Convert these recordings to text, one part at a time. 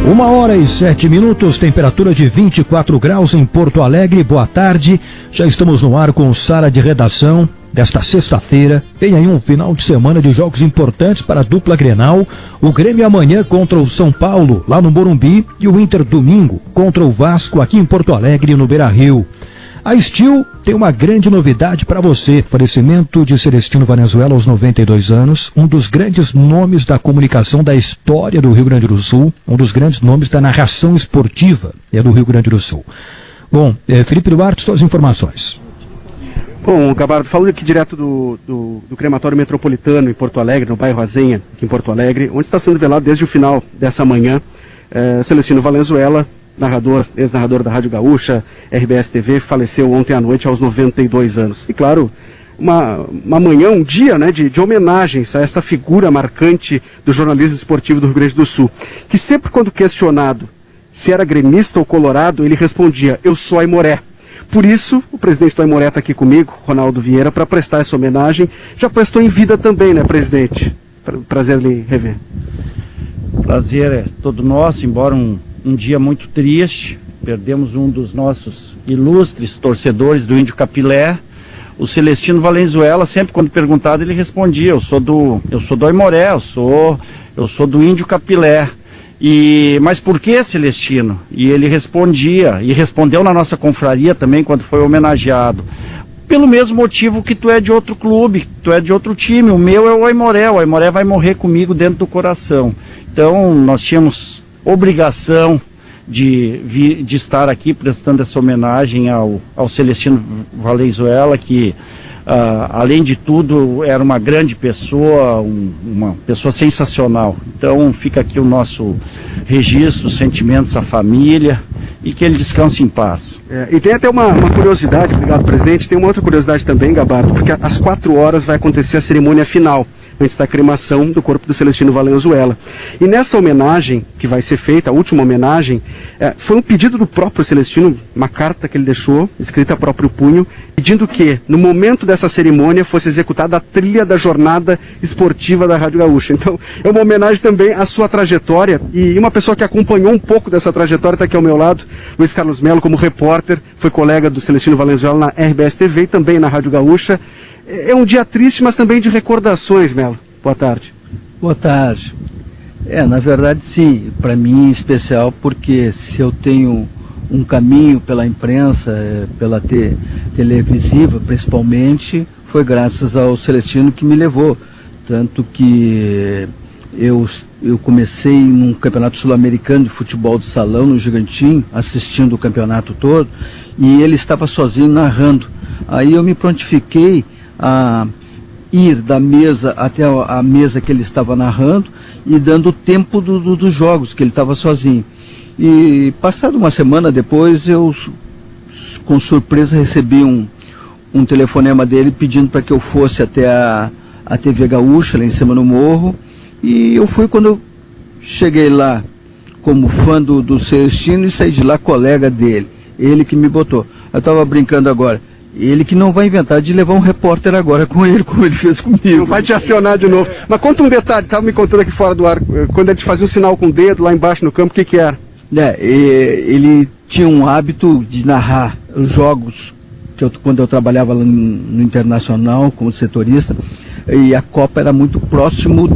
1h07, temperatura de 24 graus em Porto Alegre. Boa tarde, já estamos no ar com Sala de Redação desta sexta-feira. Tem aí um final de semana de jogos importantes para a dupla Grenal. O Grêmio amanhã contra o São Paulo, lá no Morumbi, e o Inter domingo contra o Vasco, aqui em Porto Alegre, no Beira-Rio. A Steel tem uma grande novidade para você. Falecimento de Celestino Valenzuela aos 92 anos, um dos grandes nomes da comunicação da história do Rio Grande do Sul, um dos grandes nomes da narração esportiva do Rio Grande do Sul. Bom, Felipe Duarte, suas informações. Bom, Gabardo, falando aqui direto do crematório metropolitano em Porto Alegre, no bairro Azenha, aqui em Porto Alegre, onde está sendo velado desde o final dessa manhã, Celestino Valenzuela, ex-narrador da Rádio Gaúcha, RBS TV, faleceu ontem à noite aos 92 anos. E claro, uma manhã, um dia, né, de homenagens a essa figura marcante do jornalismo esportivo do Rio Grande do Sul, que sempre quando questionado se era gremista ou colorado, ele respondia: eu sou Aimoré. Por isso, o presidente do Aimoré está aqui comigo, Ronaldo Vieira, para prestar essa homenagem. Já prestou em vida também, né, presidente? Prazer lhe rever. Prazer é todo nosso, embora um dia muito triste. Perdemos um dos nossos ilustres torcedores do Índio Capilé, o Celestino Valenzuela. Sempre quando perguntado ele respondia: eu sou do Aimoré, eu sou do Índio Capilé. Mas por que, Celestino? E ele respondia, e respondeu na nossa confraria também quando foi homenageado: pelo mesmo motivo que tu é de outro clube, tu é de outro time, o meu é o Aimoré vai morrer comigo dentro do coração. Então nós tínhamos obrigação de estar aqui prestando essa homenagem ao Celestino Valenzuela, que além de tudo era uma grande pessoa, uma pessoa sensacional. Então fica aqui o nosso registro, os sentimentos à família, e que ele descanse em paz. E tem até uma curiosidade, obrigado, presidente, tem uma outra curiosidade também, Gabardo, porque às 4 horas vai acontecer a cerimônia final, antes da cremação do corpo do Celestino Valenzuela. E nessa homenagem que vai ser feita, a última homenagem, foi um pedido do próprio Celestino, uma carta que ele deixou, escrita a próprio punho, pedindo que, no momento dessa cerimônia, fosse executada a trilha da jornada esportiva da Rádio Gaúcha. Então, é uma homenagem também à sua trajetória, e uma pessoa que acompanhou um pouco dessa trajetória está aqui ao meu lado, Luiz Carlos Melo, como repórter, foi colega do Celestino Valenzuela na RBS TV e também na Rádio Gaúcha. É um dia triste, mas também de recordações, Melo. Boa tarde. Boa tarde. Na verdade, sim, para mim em especial, porque se eu tenho um caminho pela imprensa, pela televisiva principalmente, foi graças ao Celestino que me levou. Tanto que eu comecei num campeonato sul-americano de futebol de salão, no Gigantinho, assistindo o campeonato todo, e ele estava sozinho narrando. Aí eu me prontifiquei a ir da mesa até a mesa que ele estava narrando e dando o tempo dos jogos, que ele estava sozinho. E passada uma semana depois, eu com surpresa recebi um telefonema dele pedindo para que eu fosse até a TV Gaúcha, lá em cima no morro, e eu fui. Quando eu cheguei lá como fã do Celestino e saí de lá colega dele, ele que me botou. Eu estava brincando agora, ele que não vai inventar de levar um repórter agora com ele, como ele fez comigo. Não vai te acionar de novo. Mas conta um detalhe, estava me contando aqui fora do ar, quando ele te fazia um sinal com o dedo lá embaixo no campo, o que era? Ele tinha um hábito de narrar os jogos, quando eu trabalhava lá no Internacional como setorista, e a Copa era muito próximo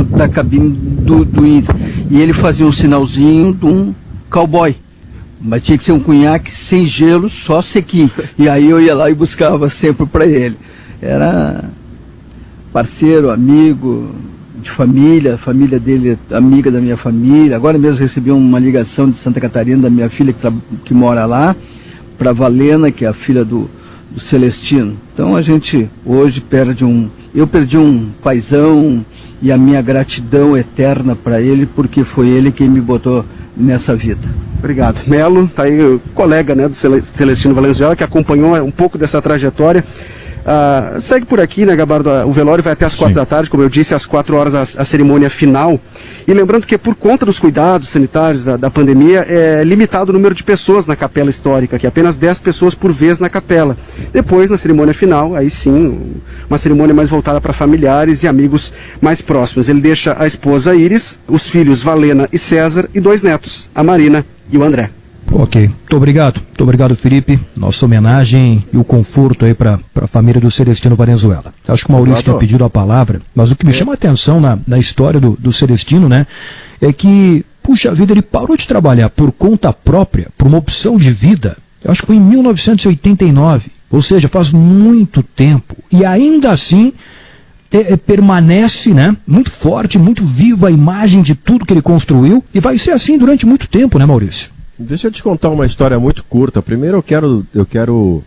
da cabine do Inter. E ele fazia um sinalzinho de um cowboy. Mas tinha que ser um conhaque sem gelo, só sequinho. E aí eu ia lá e buscava sempre para ele. Era parceiro, amigo de família, a família dele amiga da minha família. Agora mesmo recebi uma ligação de Santa Catarina, da minha filha que mora lá, para Valena, que é a filha do Celestino. Então a gente hoje eu perdi um paizão, e a minha gratidão eterna para ele, porque foi ele quem me botou nessa vida. Obrigado. Melo, tá aí o colega, né, do Celestino Valenzuela, que acompanhou um pouco dessa trajetória. Segue por aqui, né, Gabardo? O velório vai até às 4 da tarde, como eu disse, às 4 horas a cerimônia final. E lembrando que por conta dos cuidados sanitários da pandemia, é limitado o número de pessoas na capela histórica, que é apenas 10 pessoas por vez na capela. Depois, na cerimônia final, aí sim, uma cerimônia mais voltada para familiares e amigos mais próximos. Ele deixa a esposa Iris, os filhos Valena e César e 2 netos, a Marina e o André. Ok, muito obrigado, Felipe. Nossa homenagem e o conforto aí para a família do Celestino Valenzuela. Acho que o Maurício tinha pedido a palavra, mas o que me chama a atenção na história do Celestino, né, é que, puxa vida, ele parou de trabalhar por conta própria, por uma opção de vida, eu acho que foi em 1989, ou seja, faz muito tempo, e ainda assim permanece, né, muito forte, muito viva a imagem de tudo que ele construiu, e vai ser assim durante muito tempo, né, Maurício? Deixa eu te contar uma história muito curta. Primeiro eu quero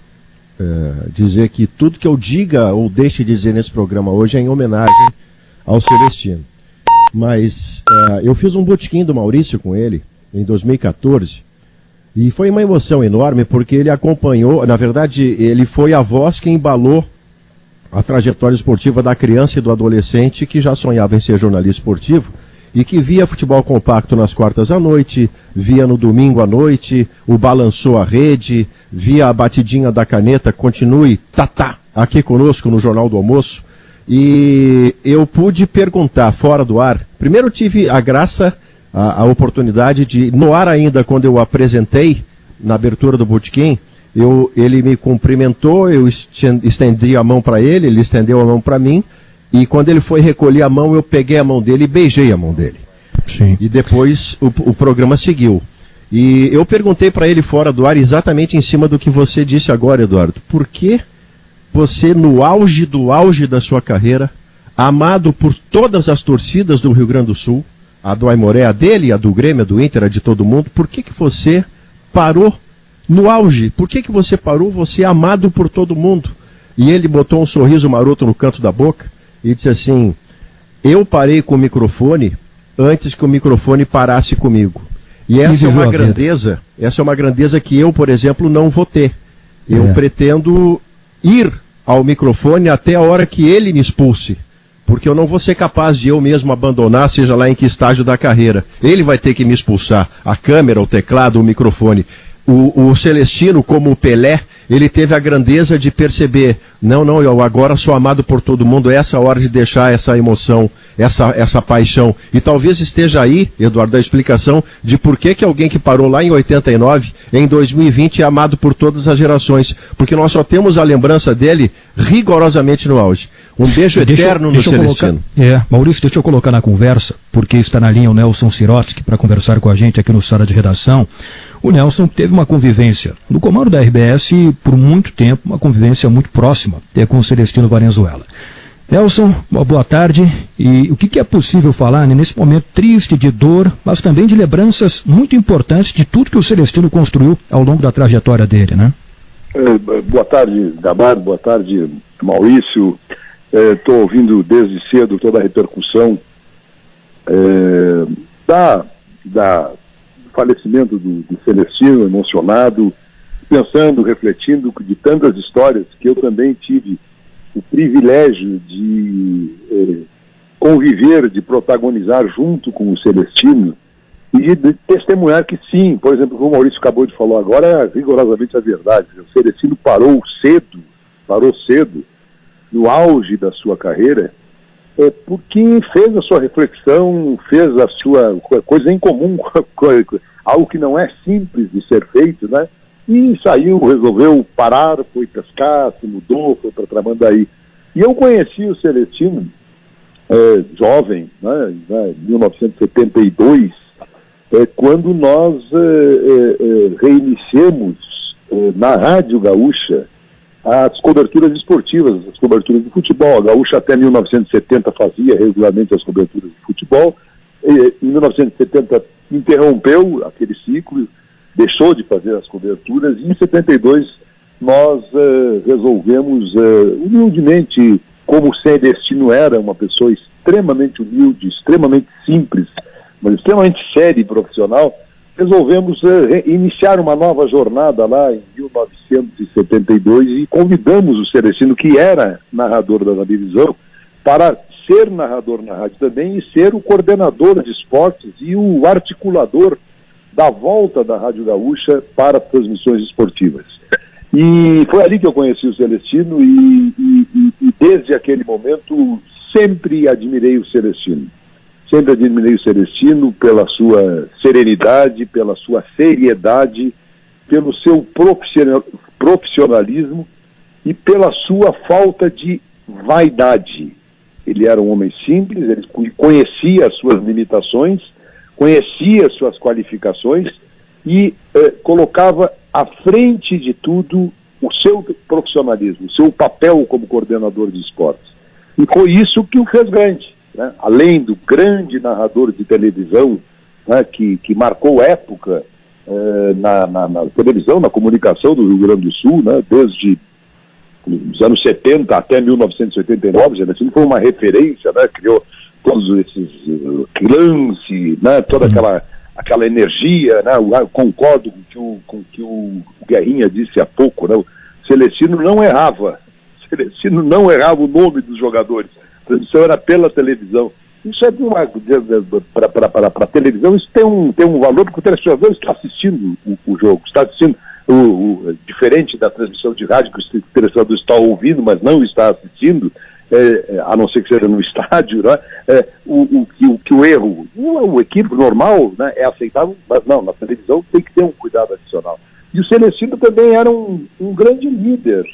dizer que tudo que eu diga ou deixe de dizer nesse programa hoje é em homenagem ao Celestino. Mas eu fiz um botequim do Maurício com ele em 2014 e foi uma emoção enorme porque ele acompanhou, na verdade ele foi a voz que embalou a trajetória esportiva da criança e do adolescente que já sonhava em ser jornalista esportivo e que via futebol compacto nas quartas à noite, via no domingo à noite, o balançou a rede, via a batidinha da caneta, continue, aqui conosco no Jornal do Almoço. E eu pude perguntar fora do ar. Primeiro eu tive a graça, a oportunidade de, no ar ainda, quando eu apresentei, na abertura do botequim, ele me cumprimentou, eu estendi a mão para ele, ele estendeu a mão para mim, e quando ele foi recolher a mão, eu peguei a mão dele e beijei a mão dele. Sim. E depois o programa seguiu. E eu perguntei para ele fora do ar exatamente em cima do que você disse agora, Eduardo. Por que você, no auge do auge da sua carreira, amado por todas as torcidas do Rio Grande do Sul, a do Aimoré, a dele, a do Grêmio, a do Inter, a de todo mundo, por que você parou no auge? Por que você parou, você é amado por todo mundo? E ele botou um sorriso maroto no canto da boca e disse assim: eu parei com o microfone antes que o microfone parasse comigo. E essa é uma grandeza que eu, por exemplo, não vou ter. Eu pretendo ir ao microfone até a hora que ele me expulse, porque eu não vou ser capaz de eu mesmo abandonar, seja lá em que estágio da carreira. Ele vai ter que me expulsar, a câmera, o teclado, o microfone. O Celestino, como o Pelé, ele teve a grandeza de perceber, não, eu agora sou amado por todo mundo, é essa hora de deixar essa emoção, essa paixão. E talvez esteja aí, Eduardo, a explicação de por que alguém que parou lá em 89, em 2020 é amado por todas as gerações. Porque nós só temos a lembrança dele rigorosamente no auge. Um beijo eterno no Celestino. Maurício, deixa eu colocar na conversa, porque está na linha o Nelson Sirotsky para conversar com a gente aqui no Sala de Redação. O Nelson teve uma convivência no comando da RBS por muito tempo, uma convivência muito próxima com o Celestino Valenzuela. Nelson, uma boa tarde. E o que é possível falar nesse momento triste, de dor, mas também de lembranças muito importantes de tudo que o Celestino construiu ao longo da trajetória dele, né? Boa tarde, Gabardo, boa tarde, Maurício. Estou ouvindo desde cedo toda a repercussão do falecimento do Celestino, emocionado, pensando, refletindo de tantas histórias que eu também tive o privilégio de conviver, de protagonizar junto com o Celestino e de testemunhar que sim, por exemplo, como o Maurício acabou de falar agora, é rigorosamente a verdade. O Celestino parou cedo, no auge da sua carreira, porque fez a sua reflexão, fez a sua coisa em comum, algo que não é simples de ser feito, né? E saiu, resolveu parar, foi pescar, se mudou, foi para Tramandaí. E eu conheci o Celestino, jovem, né, em 1972, quando nós reiniciamos na Rádio Gaúcha as coberturas esportivas, as coberturas de futebol. A Gaúcha até 1970 fazia regularmente as coberturas de futebol. Em 1970 interrompeu aquele ciclo, deixou de fazer as coberturas, e em 72 nós resolvemos, humildemente, como o Celestino era uma pessoa extremamente humilde, extremamente simples, mas extremamente séria e profissional, resolvemos iniciar uma nova jornada lá em 1972 e convidamos o Celestino, que era narrador da divisão, para ser narrador na rádio também e ser o coordenador de esportes e o articulador da volta da Rádio Gaúcha para transmissões esportivas. E foi ali que eu conheci o Celestino e desde aquele momento sempre admirei o Celestino. Sempre admirei o Celestino pela sua serenidade, pela sua seriedade, pelo seu profissionalismo e pela sua falta de vaidade. Ele era um homem simples, ele conhecia as suas limitações, conhecia as suas qualificações e colocava à frente de tudo o seu profissionalismo, o seu papel como coordenador de esportes. E foi isso que o fez grande. Né? Além do grande narrador de televisão, né, que marcou época na televisão, na comunicação do Rio Grande do Sul, né, desde os anos 70 até 1989, ele foi uma referência, né, criou todos esses lance, né, toda aquela energia, né, eu concordo com o que o Guerrinha disse há pouco, né, o Celestino não errava o nome dos jogadores. A transmissão era pela televisão. Isso é para a televisão, isso tem um valor, porque o telespectador está assistindo o jogo, está assistindo diferente da transmissão de rádio, que o telespectador está ouvindo, mas não está assistindo, a não ser que seja no estádio, né? Que o erro, o equívoco normal, né, é aceitável, mas não, na televisão tem que ter um cuidado adicional. E o Celestino também era um grande líder,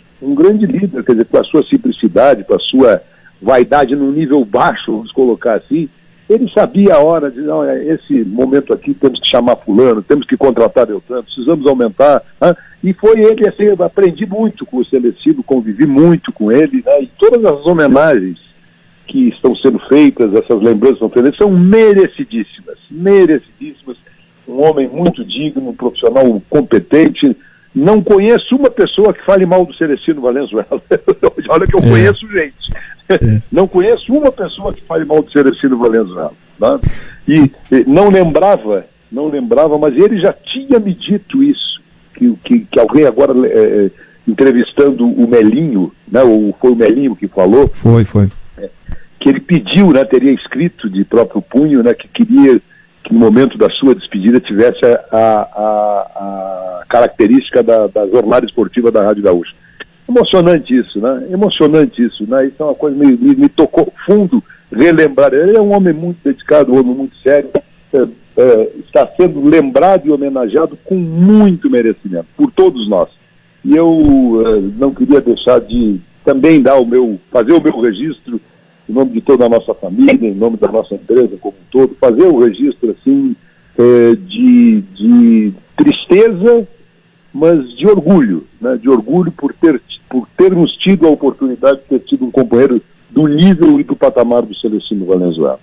quer dizer, com a sua simplicidade, com a sua vaidade num nível baixo, vamos colocar assim, ele sabia a hora de, não, esse momento aqui temos que chamar fulano, temos que contratar Beltrano, precisamos aumentar, né? E foi ele, assim, eu aprendi muito com o Celestino, convivi muito com ele, né? E todas as homenagens que estão sendo feitas, essas lembranças que estão feitas, são merecidíssimas, um homem muito digno, um profissional competente. Não conheço uma pessoa que fale mal do Celestino Valenzuela. Olha que eu conheço gente. Não conheço uma pessoa que fale mal do Celestino Valenzuela. Né? E não lembrava, mas ele já tinha me dito isso, que alguém agora entrevistando o Melinho, né? Ou foi o Melinho que falou? Foi. Que ele pediu, né? Teria escrito de próprio punho, né? Que queria que no momento da sua despedida tivesse a característica da jornada esportiva da Rádio Gaúcha. Emocionante isso, né? Isso é uma coisa que me tocou fundo relembrar. Ele é um homem muito dedicado, um homem muito sério, está sendo lembrado e homenageado com muito merecimento, por todos nós. E eu não queria deixar de também fazer o meu registro em nome de toda a nossa família, em nome da nossa empresa como um todo, fazer o registro assim de tristeza, mas de orgulho, né? De orgulho por termos tido a oportunidade de ter tido um companheiro do nível e do patamar do Celestino Valenzuela.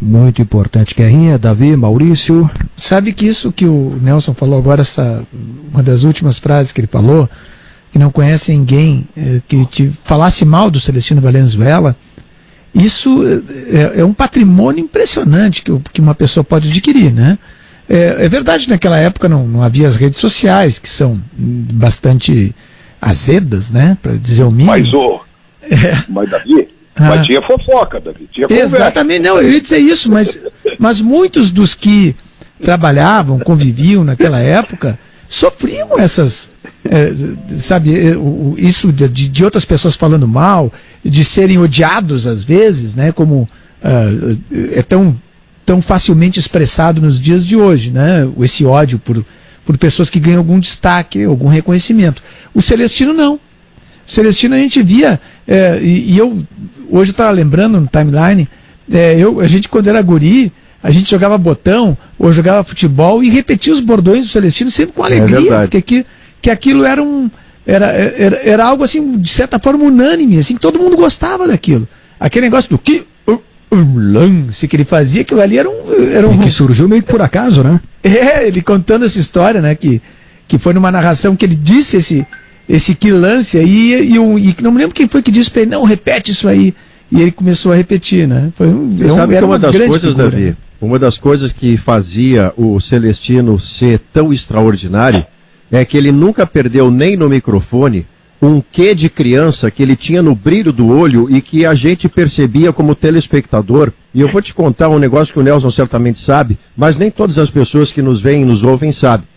Muito importante. Guerrinha, Davi, Maurício. Sabe que isso que o Nelson falou agora, uma das últimas frases que ele falou, que não conhece ninguém que te falasse mal do Celestino Valenzuela, isso é um patrimônio impressionante que uma pessoa pode adquirir, né? É verdade que naquela época não havia as redes sociais, que são bastante azedas, né? Para dizer o mínimo. Mas Davi, mas tinha fofoca, Davi. Tinha conversa. Exatamente, não, eu ia dizer isso, mas muitos dos que trabalhavam, conviviam naquela época, sofriam essas... isso de outras pessoas falando mal, de serem odiados às vezes, né, como é tão facilmente expressado nos dias de hoje, né, esse ódio por pessoas que ganham algum destaque, algum reconhecimento. O Celestino não. O Celestino a gente via, e eu hoje estava lembrando no timeline, a gente quando era guri, a gente jogava botão ou jogava futebol e repetia os bordões do Celestino sempre com alegria, porque que aquilo era algo assim, de certa forma unânime, assim, que todo mundo gostava daquilo. Aquele negócio do que lance que ele fazia, aquilo ali era um que surgiu meio que por acaso, né? Ele contando essa história, né, que foi numa narração que ele disse esse que lance aí, e não me lembro quem foi que disse para ele, não, repete isso aí. e ele começou a repetir, né? Você sabe que uma das coisas, Davi, uma das coisas que fazia o Celestino ser tão extraordinário é que ele nunca perdeu nem no microfone um quê de criança que ele tinha no brilho do olho e que a gente percebia como telespectador. E eu vou te contar um negócio que o Nelson certamente sabe, mas nem todas as pessoas que nos veem e nos ouvem sabem.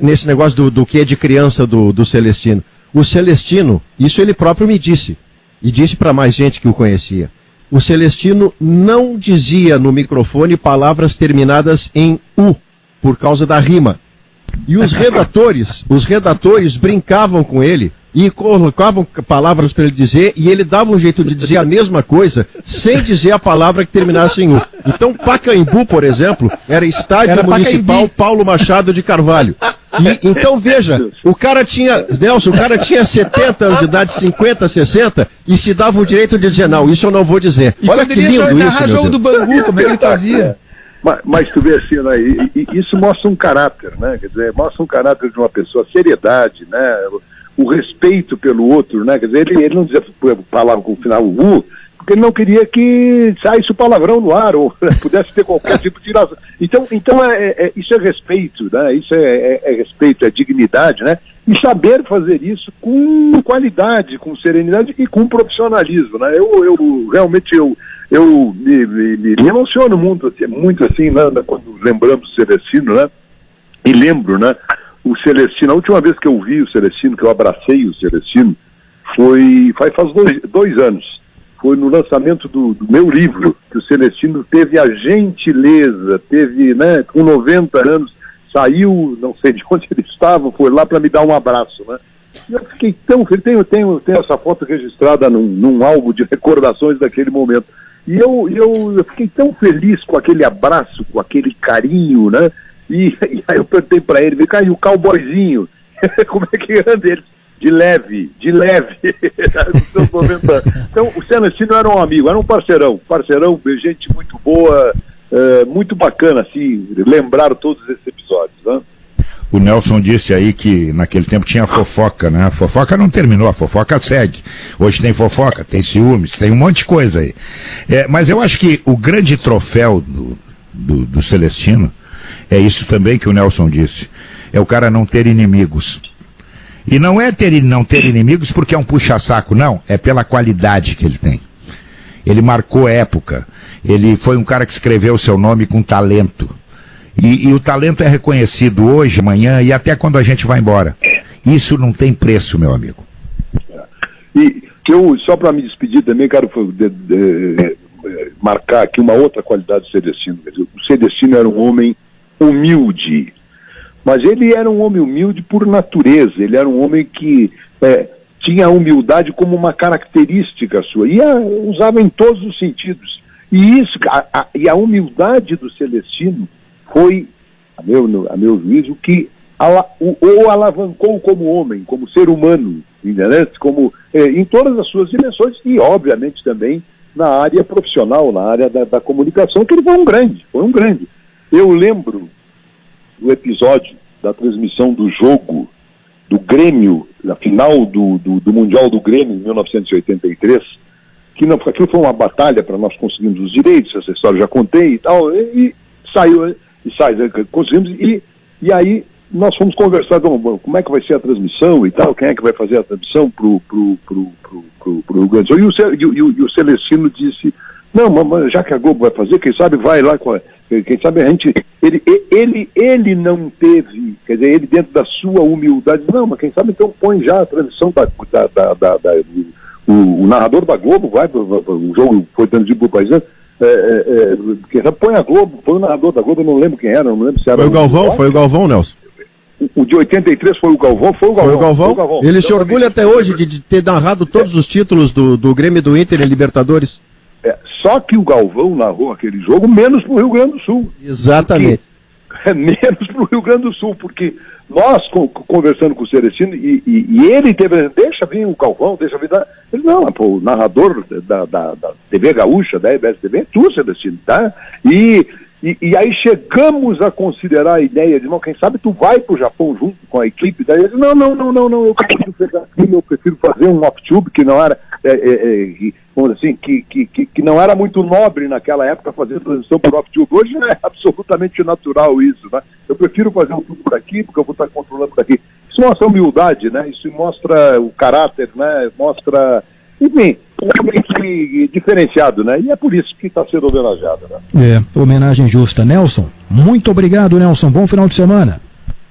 Nesse negócio do quê de criança do Celestino. O Celestino, isso ele próprio me disse, e disse para mais gente que o conhecia. O Celestino não dizia no microfone palavras terminadas em U, por causa da rima. E os redatores brincavam com ele e colocavam palavras para ele dizer, e ele dava um jeito de dizer a mesma coisa, sem dizer a palavra que terminasse em U. Então, Pacaembu, por exemplo, era Estádio Municipal Paulo Machado de Carvalho. Então, veja, o cara tinha 70 anos de idade, 50, 60, e se dava o direito de dizer, não, isso eu não vou dizer. E olha que lindo isso, jogo do Bangu, como é que ele fazia? Mas tu vê assim, né, isso mostra um caráter, né? Quer dizer, mostra um caráter de uma pessoa, seriedade, né? O respeito pelo outro, né? Quer dizer, ele não dizia palavra com o final U, porque ele não queria que saísse o palavrão no ar, ou pudesse ter qualquer tipo de razão. Então isso é respeito, né? Isso é respeito, é dignidade, né? E saber fazer isso com qualidade, com serenidade e com profissionalismo, né? Eu realmente me emociono muito assim, né? Quando lembramos o Celestino, né? E lembro, né? O Celestino, a última vez que eu vi o Celestino, que eu abracei o Celestino, faz 2 anos. Foi no lançamento do meu livro, que o Celestino teve a gentileza, né, com 90 anos, saiu, não sei de onde ele estava, foi lá para me dar um abraço, né? E eu fiquei tão feliz, tenho essa foto registrada num álbum de recordações daquele momento. E eu fiquei tão feliz com aquele abraço, com aquele carinho, né? E aí eu perguntei para ele, vem cá, e o cowboyzinho, como é que anda ele? De leve, nos seus 90 anos. Então, o Celestino era um amigo, era um parceirão, gente muito boa, muito bacana, assim, lembrar todos esses episódios, né? O Nelson disse aí que naquele tempo tinha fofoca, né? A fofoca não terminou, a fofoca segue. Hoje tem fofoca, tem ciúmes, tem um monte de coisa aí. Mas eu acho que o grande troféu do Celestino é isso também que o Nelson disse. É o cara não ter inimigos. E não é não ter inimigos porque é um puxa-saco, não. É pela qualidade que ele tem. Ele marcou época. Ele foi um cara que escreveu o seu nome com talento. E o talento é reconhecido hoje, amanhã e até quando a gente vai embora. Isso não tem preço, meu amigo. E eu, só para me despedir também, quero marcar aqui uma outra qualidade do Celestino. O Celestino era um homem humilde. Mas ele era um homem humilde por natureza, ele era um homem que tinha a humildade como uma característica sua, e usava em todos os sentidos. E isso, a humildade do Celestino foi, a meu juízo, que o alavancou como homem, como ser humano, entendeu? Como, em todas as suas dimensões, e obviamente também na área profissional, na área da comunicação, que ele foi um grande. Eu lembro do episódio da transmissão do jogo do Grêmio, na final do Mundial do Grêmio, em 1983, aquilo foi uma batalha para nós conseguirmos os direitos, essa história eu já contei e tal, e conseguimos, e aí nós fomos conversar, como é que vai ser a transmissão e tal, quem é que vai fazer a transmissão pro Rio Grande do Sul, e o Celestino disse, não, mas já que a Globo vai fazer, quem sabe vai lá, quem sabe a gente, ele não teve, quer dizer, ele dentro da sua humildade, não, mas quem sabe então põe já a transmissão o narrador da Globo, o jogo foi transmitido por paisano, quem sabe põe a Globo, põe o narrador da Globo, eu não lembro quem era, não lembro se era... Foi o Galvão, Nelson. O de 83 foi o Galvão? Foi o Galvão. Ele se orgulha até hoje de ter narrado todos os títulos do Grêmio e do Inter em Libertadores. Só que o Galvão narrou aquele jogo menos para o Rio Grande do Sul. Exatamente. Menos para o Rio Grande do Sul, porque nós conversando com o Celestino, e ele teve, deixa vir o Galvão, ele não, o narrador da TV Gaúcha, da EBS TV, é tu, Celestino, tá? E E aí chegamos a considerar a ideia de, não, quem sabe tu vai para o Japão junto com a equipe. Daí eu disse, não, eu prefiro fazer um off-tube que não era, vamos dizer assim, que não era muito nobre naquela época fazer transição por off-tube. Hoje é absolutamente natural isso, né? Eu prefiro fazer um tubo por aqui, porque eu vou estar controlando por aqui. Isso mostra humildade, né? Isso mostra o caráter, né? Mostra, enfim, realmente diferenciado, né? E é por isso que está sendo homenageado, né? Homenagem justa. Nelson, muito obrigado, Nelson. Bom final de semana.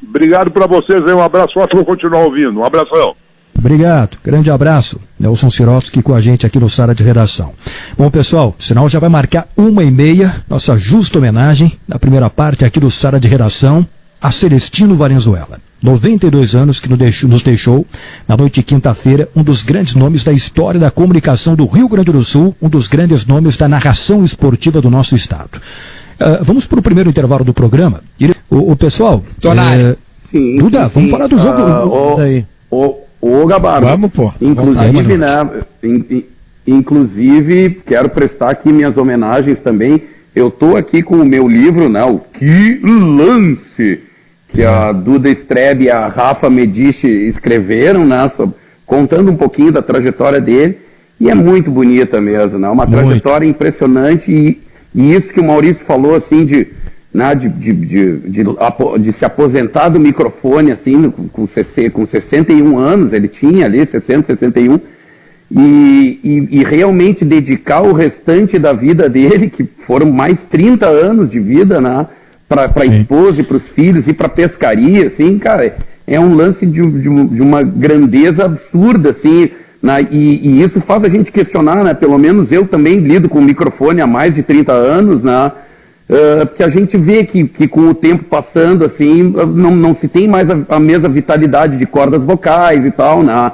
Obrigado para vocês, um abraço forte, vou continuar ouvindo. Um abração. Obrigado, grande abraço. Nelson Sirotsky com a gente aqui no Sala de Redação. Bom, pessoal, o sinal já vai marcar 1h30, nossa justa homenagem, na primeira parte aqui do Sala de Redação, a Celestino Valenzuela. 92 anos que nos deixou, na noite de quinta-feira, um dos grandes nomes da história da comunicação do Rio Grande do Sul, um dos grandes nomes da narração esportiva do nosso estado. Vamos para o primeiro intervalo do programa. O pessoal... Duda, vamos falar do jogo. Ô Gabardo, vamos, pô. Inclusive, inclusive, quero prestar aqui minhas homenagens também. Eu estou aqui com o meu livro, né, o Que Lance, que a Duda Strebe e a Rafa Medici escreveram, né, contando um pouquinho da trajetória dele, e é muito bonita mesmo, né, uma trajetória impressionante, e isso que o Maurício falou, assim, de se aposentar do microfone, assim, com 61 anos, ele tinha ali, 60, 61, e realmente dedicar o restante da vida dele, que foram mais 30 anos de vida, né, para a esposa e para os filhos e para pescaria, assim, cara, é um lance de uma grandeza absurda, assim, né, e isso faz a gente questionar, né, pelo menos eu também lido com o microfone há mais de 30 anos, né, porque a gente vê que com o tempo passando, assim, não se tem mais a mesma vitalidade de cordas vocais e tal, né,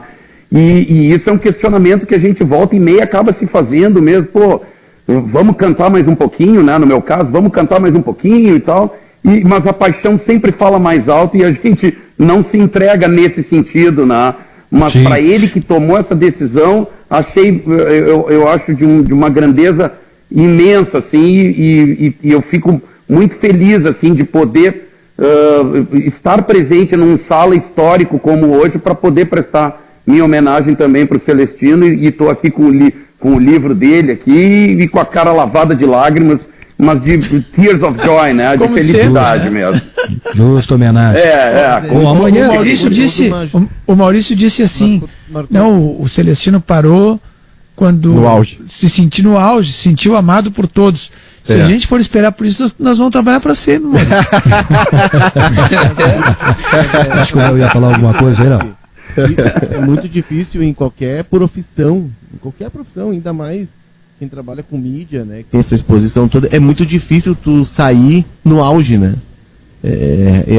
e isso é um questionamento que a gente volta e meia acaba se fazendo mesmo, pô, vamos cantar mais um pouquinho, né, no meu caso, vamos cantar mais um pouquinho e tal, mas a paixão sempre fala mais alto e a gente não se entrega nesse sentido, né, mas para ele que tomou essa decisão, eu acho de uma grandeza imensa, assim, e eu fico muito feliz, assim, de poder estar presente num sala histórico como hoje para poder prestar minha homenagem também para o Celestino, e estou aqui com o livro dele aqui e com a cara lavada de lágrimas, mas de tears of joy, né? De felicidade sempre, né? Mesmo. Justa homenagem. Bom, amanhã... O Maurício disse assim, não, o Celestino parou quando se sentiu no auge, se sentiu amado por todos. Se a gente for esperar por isso, nós vamos trabalhar para sempre, mano. Acho que eu ia falar alguma coisa aí, não. É muito difícil em qualquer profissão, ainda mais quem trabalha com mídia, né, que tem essa exposição toda, é muito difícil tu sair no auge, né?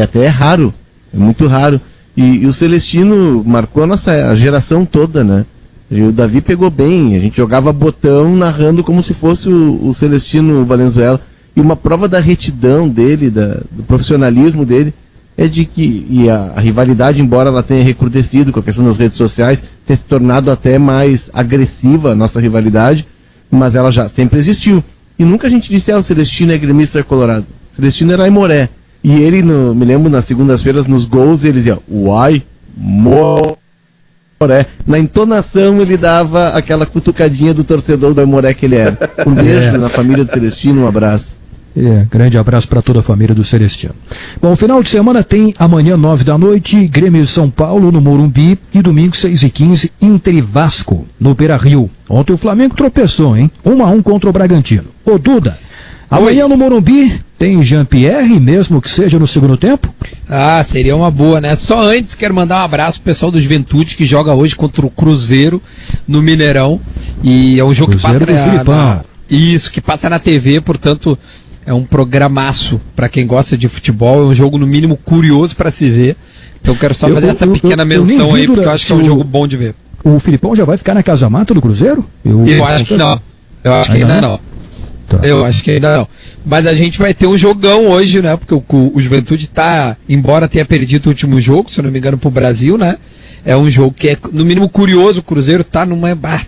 Até raro, é muito raro. E o Celestino marcou a geração toda, né? E o Davi pegou bem, a gente jogava botão narrando como se fosse o Celestino Valenzuela. E uma prova da retidão dele, do profissionalismo dele, é de que a rivalidade, embora ela tenha recrudescido com a questão das redes sociais, tenha se tornado até mais agressiva a nossa rivalidade, mas ela já sempre existiu. E nunca a gente disse, o Celestino é gremista colorado. O Celestino era Aimoré. E ele, me lembro, nas segundas-feiras, nos gols, ele dizia, uai, Aimoré. Na entonação, ele dava aquela cutucadinha do torcedor do Aimoré que ele era. Um beijo na família do Celestino, um abraço. Grande abraço para toda a família do Celestino. Bom, final de semana tem amanhã 9 da noite, Grêmio de São Paulo no Morumbi, e domingo 6h15, Inter e Vasco no Beira-Rio. Ontem o Flamengo tropeçou, hein? 1-1 contra o Bragantino. Ô Duda, amanhã no Morumbi tem Jean-Pierre, mesmo que seja no segundo tempo? Seria uma boa, né? Só antes quero mandar um abraço pro pessoal do Juventude, que joga hoje contra o Cruzeiro no Mineirão, e é um jogo Cruzeiro que passa que passa na TV, portanto é um programaço para quem gosta de futebol, é um jogo no mínimo curioso para se ver. Então quero só fazer essa pequena menção aí, porque eu acho que é um jogo bom de ver. O Filipão já vai ficar na casa mata do Cruzeiro? Eu acho que não. Eu acho que ainda não. Eu acho que ainda não. Mas a gente vai ter um jogão hoje, né? Porque o Juventude tá, embora tenha perdido o último jogo, se eu não me engano, pro Brasil, né? É um jogo que é, no mínimo, curioso. O Cruzeiro tá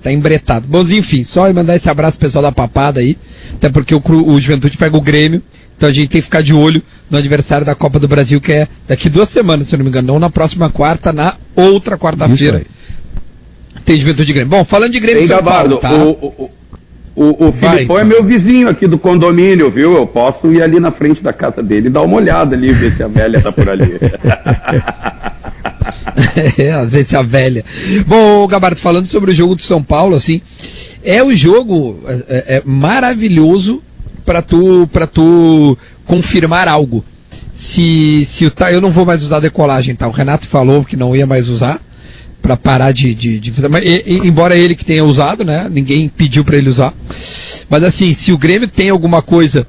tá embretado. Mas, enfim, só mandar esse abraço pro pessoal da Papada aí. Até porque o Juventude pega o Grêmio Então a gente tem que ficar de olho no adversário da Copa do Brasil, que é daqui 2 semanas, se eu não me engano, não na próxima quarta, na outra quarta-feira. Tem Juventude e Grêmio. Bom, falando de Grêmio e São Paulo, tá? O Filipão é meu vizinho aqui do condomínio, viu? Eu posso ir ali na frente da casa dele e dar uma olhada ali, ver se a velha tá por ali. Ver se a velha. Bom, Gabardo, falando sobre o jogo do São Paulo, assim, é um jogo maravilhoso para tu confirmar algo. Eu não vou mais usar decolagem, tá? O Renato falou que não ia mais usar para parar de fazer, mas, embora ele que tenha usado, né? Ninguém pediu para ele usar. Mas assim, se o Grêmio tem alguma coisa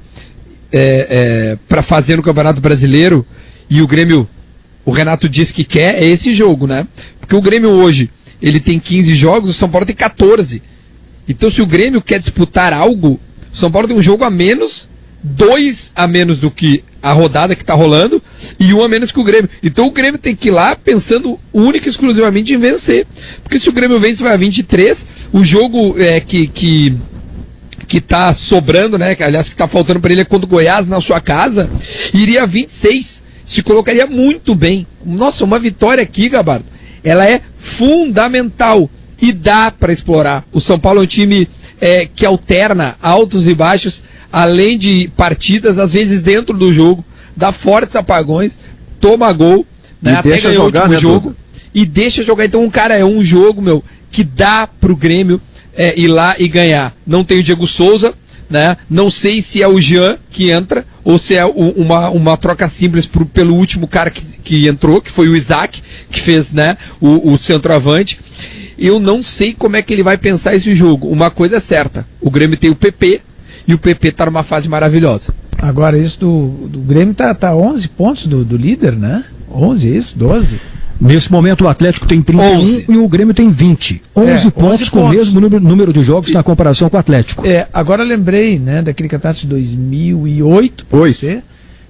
para fazer no Campeonato Brasileiro e o Renato diz que quer, é esse jogo, né? Porque o Grêmio hoje, ele tem 15 jogos, o São Paulo tem 14. Então se o Grêmio quer disputar algo, o São Paulo tem um jogo a menos, 2 a menos do que a rodada que tá rolando e 1 a menos que o Grêmio. Então o Grêmio tem que ir lá pensando única e exclusivamente em vencer. Porque se o Grêmio vence, vai a 23. O jogo que tá sobrando, né? Aliás, que tá faltando para ele é contra o Goiás na sua casa, iria a 26. Se colocaria muito bem. Nossa, uma vitória aqui, Gabardo, ela é fundamental e dá para explorar. O São Paulo é um time que alterna altos e baixos, além de partidas, às vezes dentro do jogo, dá fortes apagões, toma gol, né, até ganhou o último jogo e deixa jogar. Então, é um jogo, que dá pro Grêmio ir lá e ganhar. Não tem o Diego Souza, né? Não sei se é o Jean que entra ou se é uma troca simples pelo último cara que entrou, que foi o Isaac, que fez, né, o centroavante. Eu não sei como é que ele vai pensar esse jogo. Uma coisa é certa, o Grêmio tem o PP e o PP tá numa fase maravilhosa. Agora, isso do Grêmio tá 11 pontos do líder, né? 11, isso? 12? Nesse momento o Atlético tem 31 11. E o Grêmio tem 20. 11 pontos com o mesmo número de jogos na comparação com o Atlético. Agora lembrei, né, daquele campeonato de 2008, pode ser.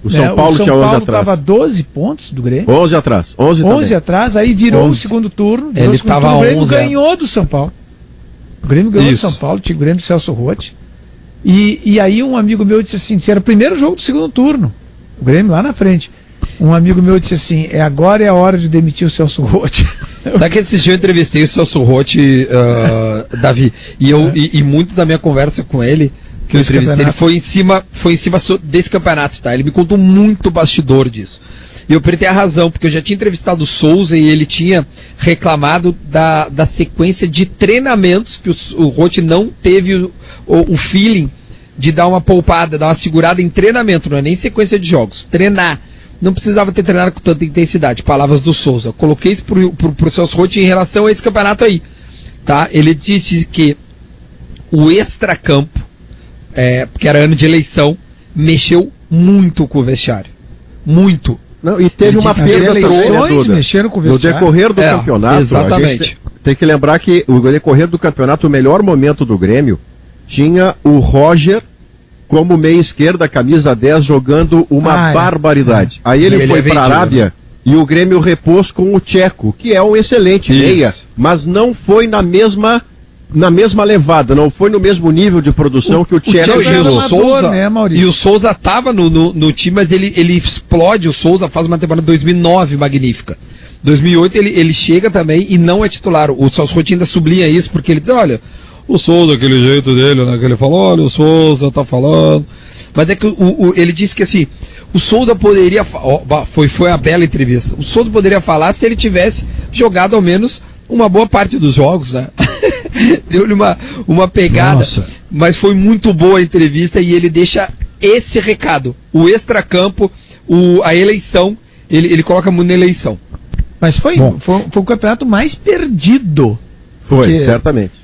O São Paulo tinha 11 atrás. Estava 12 pontos do Grêmio. 11 atrás. 11 atrás, aí virou o segundo turno. Ele estava 11. O Grêmio ganhou do São Paulo. O Grêmio ganhou do São Paulo, tinha o Grêmio do Celso Rotti. E aí um amigo meu disse assim, era o primeiro jogo do segundo turno. O Grêmio lá na frente. Um amigo meu disse assim, agora é a hora de demitir o Celso Rotti. Sabe que esse dia eu entrevistei o Celso Rotti, Davi, e muito da minha conversa com ele, que eu entrevistei, ele foi em cima desse campeonato, tá? Ele me contou muito bastidor disso. E eu perdi a razão, porque eu já tinha entrevistado o Souza e ele tinha reclamado da sequência de treinamentos, que o Rotti não teve o feeling de dar uma poupada, dar uma segurada em treinamento, não é nem sequência de jogos, treinar. Não precisava ter treinado com tanta intensidade, palavras do Souza. Coloquei isso pro Celso Rotti em relação a esse campeonato aí, tá? Ele disse que o extracampo, porque era ano de eleição, mexeu muito com o vestiário. Muito. Não, e teve uma perda eleições mexeram com o vestiário. No decorrer do campeonato, exatamente. A gente tem que lembrar que no decorrer do campeonato, o melhor momento do Grêmio tinha o Roger como meia esquerda, camisa 10, jogando uma barbaridade. Aí ele foi para a Arábia e o Grêmio repôs com o Tcheco, que é um excelente meia, mas não foi na mesma levada, não foi no mesmo nível de produção que o Tcheco e o Souza tava no time, mas ele explode. O Souza faz uma temporada 2009 magnífica. 2008 ele chega também e não é titular. O Celso Rotti ainda sublinha isso, porque ele diz, olha, o Souza, aquele jeito dele, né, que ele falou, olha, o Souza tá falando. Mas é que ele disse que assim, o Souza poderia, foi uma bela entrevista, o Souza poderia falar se ele tivesse jogado ao menos uma boa parte dos jogos, né? Deu-lhe uma pegada. Nossa. Mas foi muito boa a entrevista e ele deixa esse recado, o extracampo, a eleição, ele coloca muito na eleição. Mas foi o campeonato mais perdido. Foi, certamente.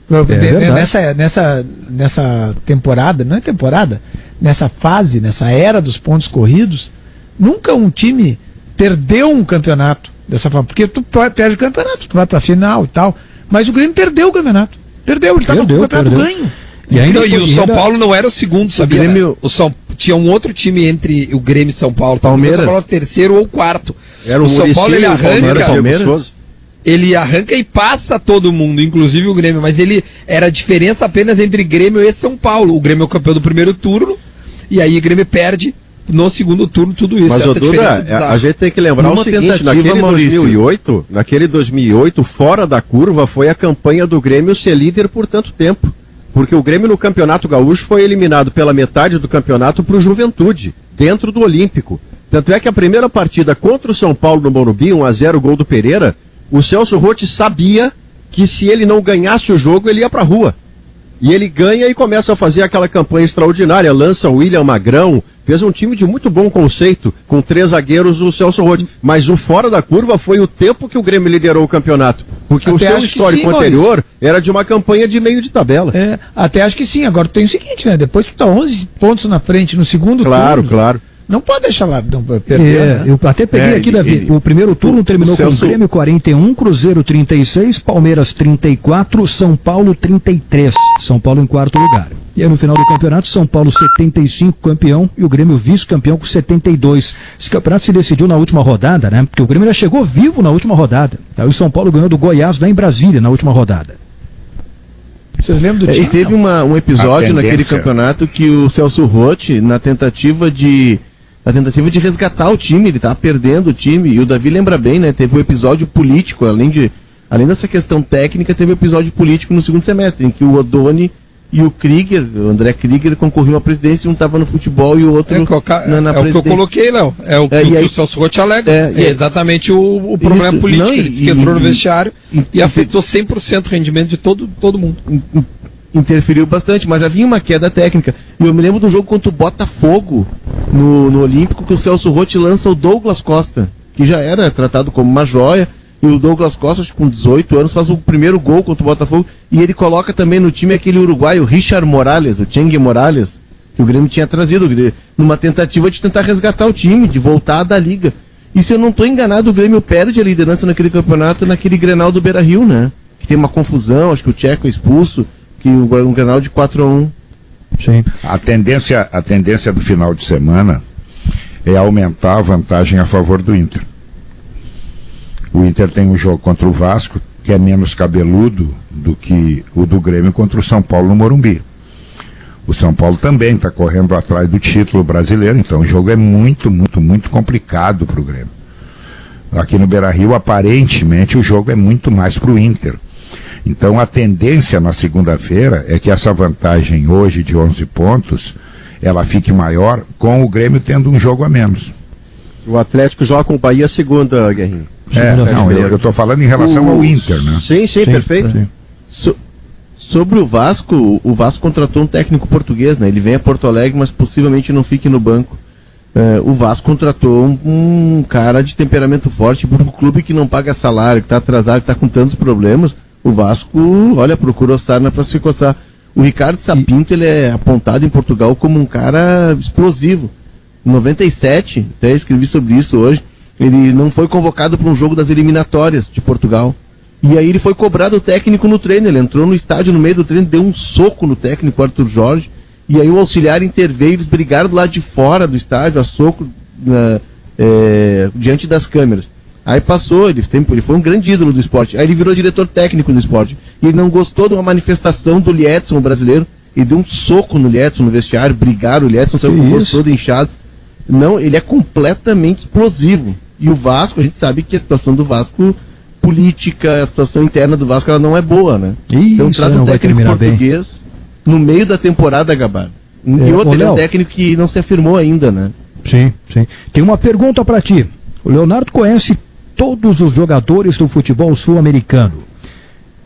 Nessa temporada, não é temporada, nessa fase, nessa era dos pontos corridos, nunca um time perdeu um campeonato dessa forma, porque tu perde o campeonato, tu vai pra final e tal, mas o Grêmio perdeu o campeonato. Ele estava com o campeonato ganho. E o São Paulo não era o segundo, sabia? Grêmio... Né? Tinha um outro time entre o Grêmio e São Paulo. Palmeiras. O São Paulo terceiro ou quarto. Era o São Paulo, ele arranca. Palmeiras. Ele arranca e passa todo mundo, inclusive o Grêmio, mas ele era a diferença apenas entre Grêmio e São Paulo. O Grêmio é o campeão do primeiro turno, e aí o Grêmio perde no segundo turno tudo isso. Mas, essa Duda, bizarra. a gente tem que lembrar o seguinte, naquele 2008, fora da curva, foi a campanha do Grêmio ser líder por tanto tempo. Porque o Grêmio no Campeonato Gaúcho foi eliminado pela metade do campeonato para o Juventude, dentro do Olímpico. Tanto é que a primeira partida contra o São Paulo no Morumbi, 1-0, gol do Pereira, o Celso Roth sabia que se ele não ganhasse o jogo, ele ia para a rua. E ele ganha e começa a fazer aquela campanha extraordinária, lança o William Magrão, fez um time de muito bom conceito, com 3 zagueiros o Celso Roth. Mas o fora da curva foi o tempo que o Grêmio liderou o campeonato. Porque o seu histórico anterior era de uma campanha de meio de tabela. Até acho que sim. Agora tem o seguinte, né? Depois tu tá 11 pontos na frente no segundo turno. Claro. Não pode deixar lá perder, né? Eu até peguei aqui, Davi. O primeiro turno terminou com o Grêmio 41, Cruzeiro 36, Palmeiras 34, São Paulo 33. São Paulo em quarto lugar. E aí no final do campeonato, São Paulo 75 campeão e o Grêmio vice-campeão com 72. Esse campeonato se decidiu na última rodada, né? Porque o Grêmio já chegou vivo na última rodada. Aí o São Paulo ganhou do Goiás lá em Brasília na última rodada. Vocês lembram do time? E teve um episódio naquele campeonato que o Celso Roth, na tentativa de resgatar o time, ele estava perdendo o time, e o Davi lembra bem, né? Teve um episódio político, além dessa questão técnica, teve um episódio político no segundo semestre, em que o Odoni e o Krieger, o André Krieger, concorriam à presidência, um estava no futebol e o outro na presidência. É o que eu coloquei, Léo. É o que o Celso Roth alega. É exatamente o problema político. Ele disse que entrou no vestiário e afetou 100% o rendimento de todo mundo. Interferiu bastante, mas já vinha uma queda técnica. E eu me lembro do jogo contra o Botafogo no Olímpico, que o Celso Roth lança o Douglas Costa, que já era tratado como uma joia, e o Douglas Costa, acho que com 18 anos, faz o primeiro gol contra o Botafogo, e ele coloca também no time aquele uruguaio, Richard Morales, o Chengue Morales, que o Grêmio tinha trazido, numa tentativa de tentar resgatar o time, de voltar da Liga. E se eu não estou enganado, o Grêmio perde a liderança naquele campeonato, naquele Grenal do Beira-Rio, né? Que tem uma confusão, acho que o Tcheco é expulso, que um Grenal de 4-1. Sim. A tendência do final de semana é aumentar a vantagem a favor do Inter. O Inter tem um jogo contra o Vasco que é menos cabeludo do que o do Grêmio contra o São Paulo no Morumbi. O São Paulo também está correndo atrás do título brasileiro, então o jogo é muito complicado para o Grêmio. Aqui no Beira-Rio, aparentemente, o jogo é muito mais para o Inter. Então a tendência na segunda-feira é que essa vantagem hoje de 11 pontos, ela fique maior com o Grêmio tendo um jogo a menos. O Atlético joga com o Bahia segunda, Guerrinho. Eu estou falando em relação ao Inter, né? Sim, perfeito. Sobre o Vasco contratou um técnico português, né? Ele vem a Porto Alegre, mas possivelmente não fique no banco. O Vasco contratou um cara de temperamento forte para um clube que não paga salário, que está atrasado, que está com tantos problemas. O Vasco, procura o Sarna para se coçar. O Ricardo Sapinto, ele é apontado em Portugal como um cara explosivo. Em 97, até escrevi sobre isso hoje, ele não foi convocado para um jogo das eliminatórias de Portugal. E aí ele foi cobrado o técnico no treino, ele entrou no estádio no meio do treino, deu um soco no técnico Arthur Jorge, e aí o auxiliar interveio, eles brigaram do lado de fora do estádio, a soco diante das câmeras. Aí passou, ele foi um grande ídolo do esporte, aí ele virou diretor técnico do esporte, e ele não gostou de uma manifestação do Liedson, o brasileiro, ele deu um soco no Liedson no vestiário, brigaram, o Liedson saiu com o rosto todo inchado. Não, ele é completamente explosivo. E o Vasco, a gente sabe que a situação do Vasco, política, a situação interna do Vasco, ela não é boa, né? Então traz um técnico português no meio da temporada, Gabar. E outro, ele é um técnico que não se afirmou ainda, né? Sim. Tem uma pergunta para ti. O Leonardo conhece todos os jogadores do futebol sul-americano.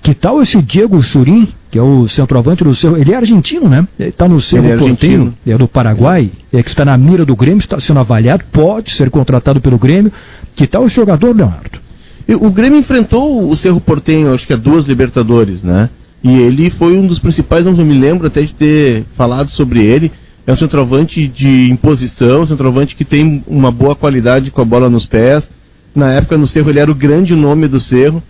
Que tal esse Diego Churin, que é o centroavante do Cerro? Ele é argentino, né? Ele está no Cerro Porteño, é do Paraguai, que está na mira do Grêmio, está sendo avaliado, pode ser contratado pelo Grêmio. Que tal o jogador, Leonardo? O Grêmio enfrentou o Cerro Porteño, acho que há 2 Libertadores, né? E ele foi um dos principais, não me lembro até de ter falado sobre ele. É um centroavante de imposição, um centroavante que tem uma boa qualidade com a bola nos pés. Na época no Cerro ele era o grande nome do Cerro.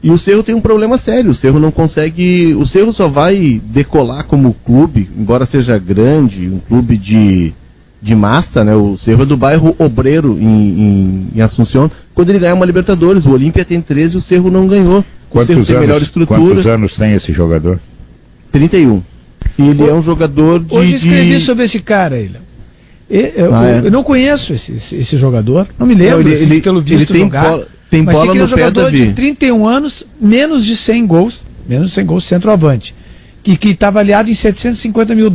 E o Cerro tem um problema sério, o Cerro não consegue, o Cerro só vai decolar como clube, embora seja grande, um clube de massa, né? O Cerro é do bairro Obreiro em Assunção, quando ele ganha uma Libertadores. O Olímpia tem 13 e o Cerro não ganhou. O Cerro tem melhor estrutura. Quantos anos tem esse jogador? 31. E ele é um jogador de... Hoje escrevi sobre esse cara aí, Eu não conheço esse jogador, não me lembro de tê-lo visto jogar. Tem mas bola sei que ele é no um pé, jogador Davi. de 31 anos, menos de 100 gols, centroavante, que está avaliado em $750 mil.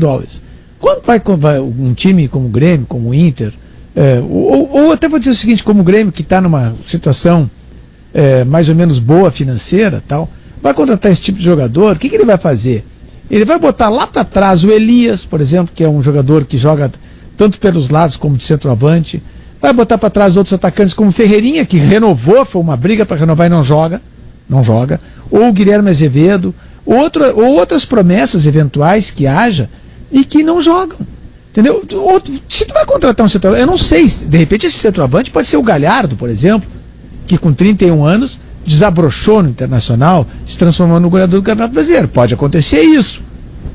Quando vai um time como o Grêmio, como o Inter, ou até vou dizer o seguinte, como o Grêmio, que está numa situação mais ou menos boa financeira, tal, vai contratar esse tipo de jogador, o que ele vai fazer? Ele vai botar lá para trás o Elias, por exemplo, que é um jogador que joga tanto pelos lados como de centroavante. Vai botar para trás outros atacantes como o Ferreirinha, que renovou, foi uma briga para renovar e não joga. Ou o Guilherme Azevedo, ou outras promessas eventuais que haja e que não jogam. Entendeu? Se tu vai contratar um centroavante, eu não sei, de repente esse centroavante pode ser o Galhardo, por exemplo, que com 31 anos desabrochou no Internacional, se transformou no goleador do Campeonato Brasileiro. Pode acontecer isso.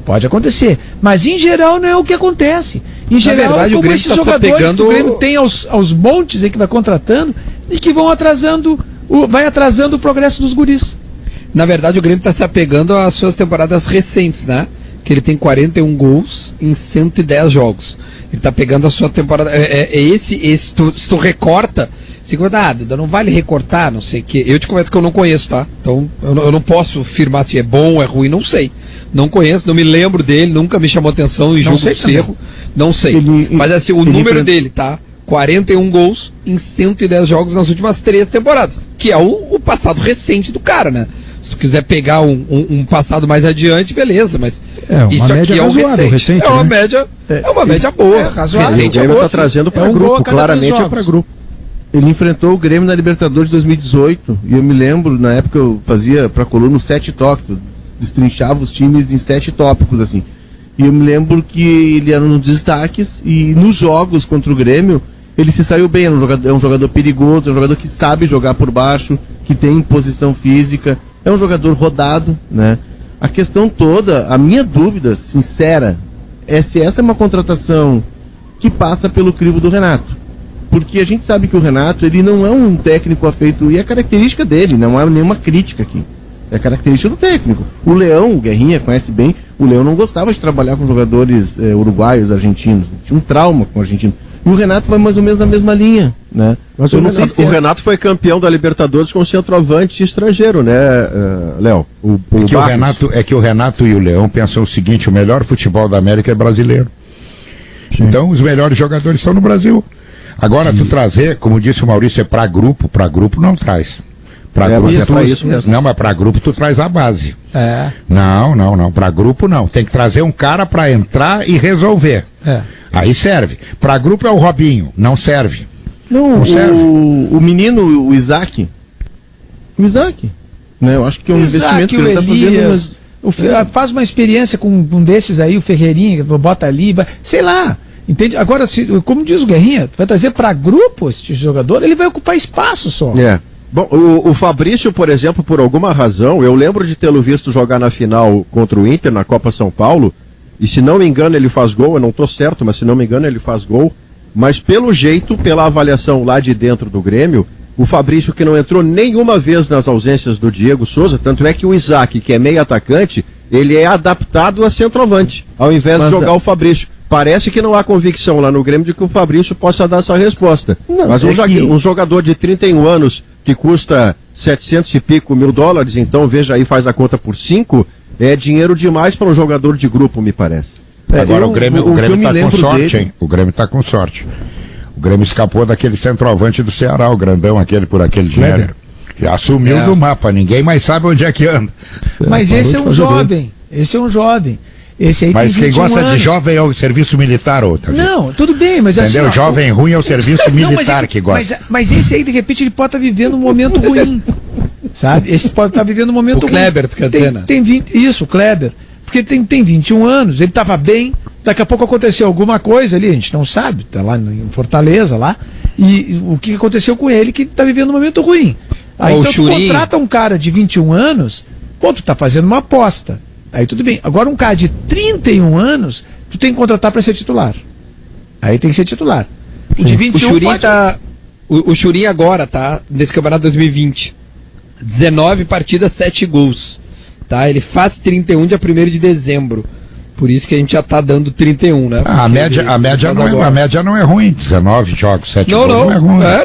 Pode acontecer. Mas em geral não é o que acontece. Em geral, verdade, como o Grêmio esses tá jogadores pegando... que o Grêmio tem aos montes aí que vai contratando e que vão vai atrasando o progresso dos guris. Na verdade, o Grêmio está se apegando às suas temporadas recentes, né? Que ele tem 41 gols em 110 jogos. Ele está pegando a sua temporada. Se tu recorta, se Duda, não vale recortar, não sei o quê. Eu te confesso que eu não conheço, tá? Então eu não posso afirmar se é bom, é ruim, não sei. Não conheço, não me lembro dele, nunca me chamou atenção em jogo do Cerro. Não sei. Mas assim, o número dele, tá? 41 gols em 110 jogos nas últimas 3 temporadas. Que é o passado recente do cara, né? Se tu quiser pegar um passado mais adiante, beleza, mas isso aqui é o recente. É uma média boa. Razoável. Recente, o Grêmio está trazendo para grupo, claramente é para grupo. Ele enfrentou o Grêmio na Libertadores de 2018 e eu me lembro, na época eu fazia para a coluna 7 tópicos, destrinchava os times em 7 tópicos, assim. E eu me lembro que ele era um dos destaques e nos jogos contra o Grêmio ele se saiu bem, é um jogador perigoso, é um jogador que sabe jogar por baixo, que tem posição física, é um jogador rodado, né? A questão toda, a minha dúvida sincera é se essa é uma contratação que passa pelo crivo do Renato. Porque a gente sabe que o Renato, ele não é um técnico afeito, e é característica dele, não há nenhuma crítica aqui. É característica do técnico. O Leão, o Guerrinha conhece bem, o Leão não gostava de trabalhar com jogadores uruguaios, argentinos, tinha um trauma com o argentino. E o Renato vai mais ou menos na mesma linha, né? Mas o Renato foi campeão da Libertadores com centroavante estrangeiro, né, Léo? É que o Renato e o Leão pensam o seguinte: o melhor futebol da América é brasileiro. Sim. Então os melhores jogadores estão no Brasil. Agora, tu trazer, como disse o Maurício, é para grupo não traz. Não, mas para grupo tu traz a base. Não, para grupo não. Tem que trazer um cara para entrar e resolver. Aí serve. Para grupo é o Robinho, não serve. Não serve. O menino, o Isaac. Né? Eu acho que é um investimento que ele está fazendo. Faz uma experiência com um desses aí, o Ferreirinha, bota ali, sei lá. Entende? Agora, como diz o Guerrinha, vai trazer para grupo esse jogador, ele vai ocupar espaço só. Bom, o Fabrício, por exemplo, por alguma razão, eu lembro de tê-lo visto jogar na final contra o Inter, na Copa São Paulo, e se não me engano ele faz gol, eu não estou certo, mas se não me engano ele faz gol, mas pelo jeito, pela avaliação lá de dentro do Grêmio, o Fabrício, que não entrou nenhuma vez nas ausências do Diego Souza, tanto é que o Isaac, que é meio atacante, ele é adaptado a centroavante, ao invés de jogar o Fabrício. Parece que não há convicção lá no Grêmio de que o Fabrício possa dar essa resposta. Não, mas um jogador de 31 anos que custa 700 e pico mil dólares, então veja aí, faz a conta por 5, é dinheiro demais para um jogador de grupo, me parece. Agora o Grêmio está com sorte, hein? O Grêmio está com sorte. O Grêmio escapou daquele centroavante do Ceará, o grandão aquele por aquele dinheiro. E assumiu do mapa, ninguém mais sabe onde é que anda. Mas esse é um jovem. Esse aí mas tem quem gosta anos. De jovem é o serviço militar, outra. Não, tudo bem, mas entendeu? Assim, jovem ruim é o serviço militar que gosta. Mas esse aí, de repente, ele pode estar vivendo um momento ruim. Sabe? Esse pode estar vivendo um momento ruim. O Kleber, tu quer dizer, né? Isso, o Kleber. Porque tem 21 anos, ele estava bem, daqui a pouco aconteceu alguma coisa ali, a gente não sabe, está lá em Fortaleza, lá, e o que aconteceu com ele, que está vivendo um momento ruim. Aí então tu contrata um cara de 21 anos, tu está fazendo uma aposta. Aí tudo bem. Agora um cara de 31 anos, tu tem que contratar para ser titular. Aí tem que ser titular. O de 21 o Churin agora, tá? Nesse campeonato 2020. 19 partidas, 7 gols. Tá? Ele faz 31 dia 1º de dezembro. Por isso que a gente já tá dando 31, né? A média não é ruim, 19 jogos, 7 gols não é ruim. É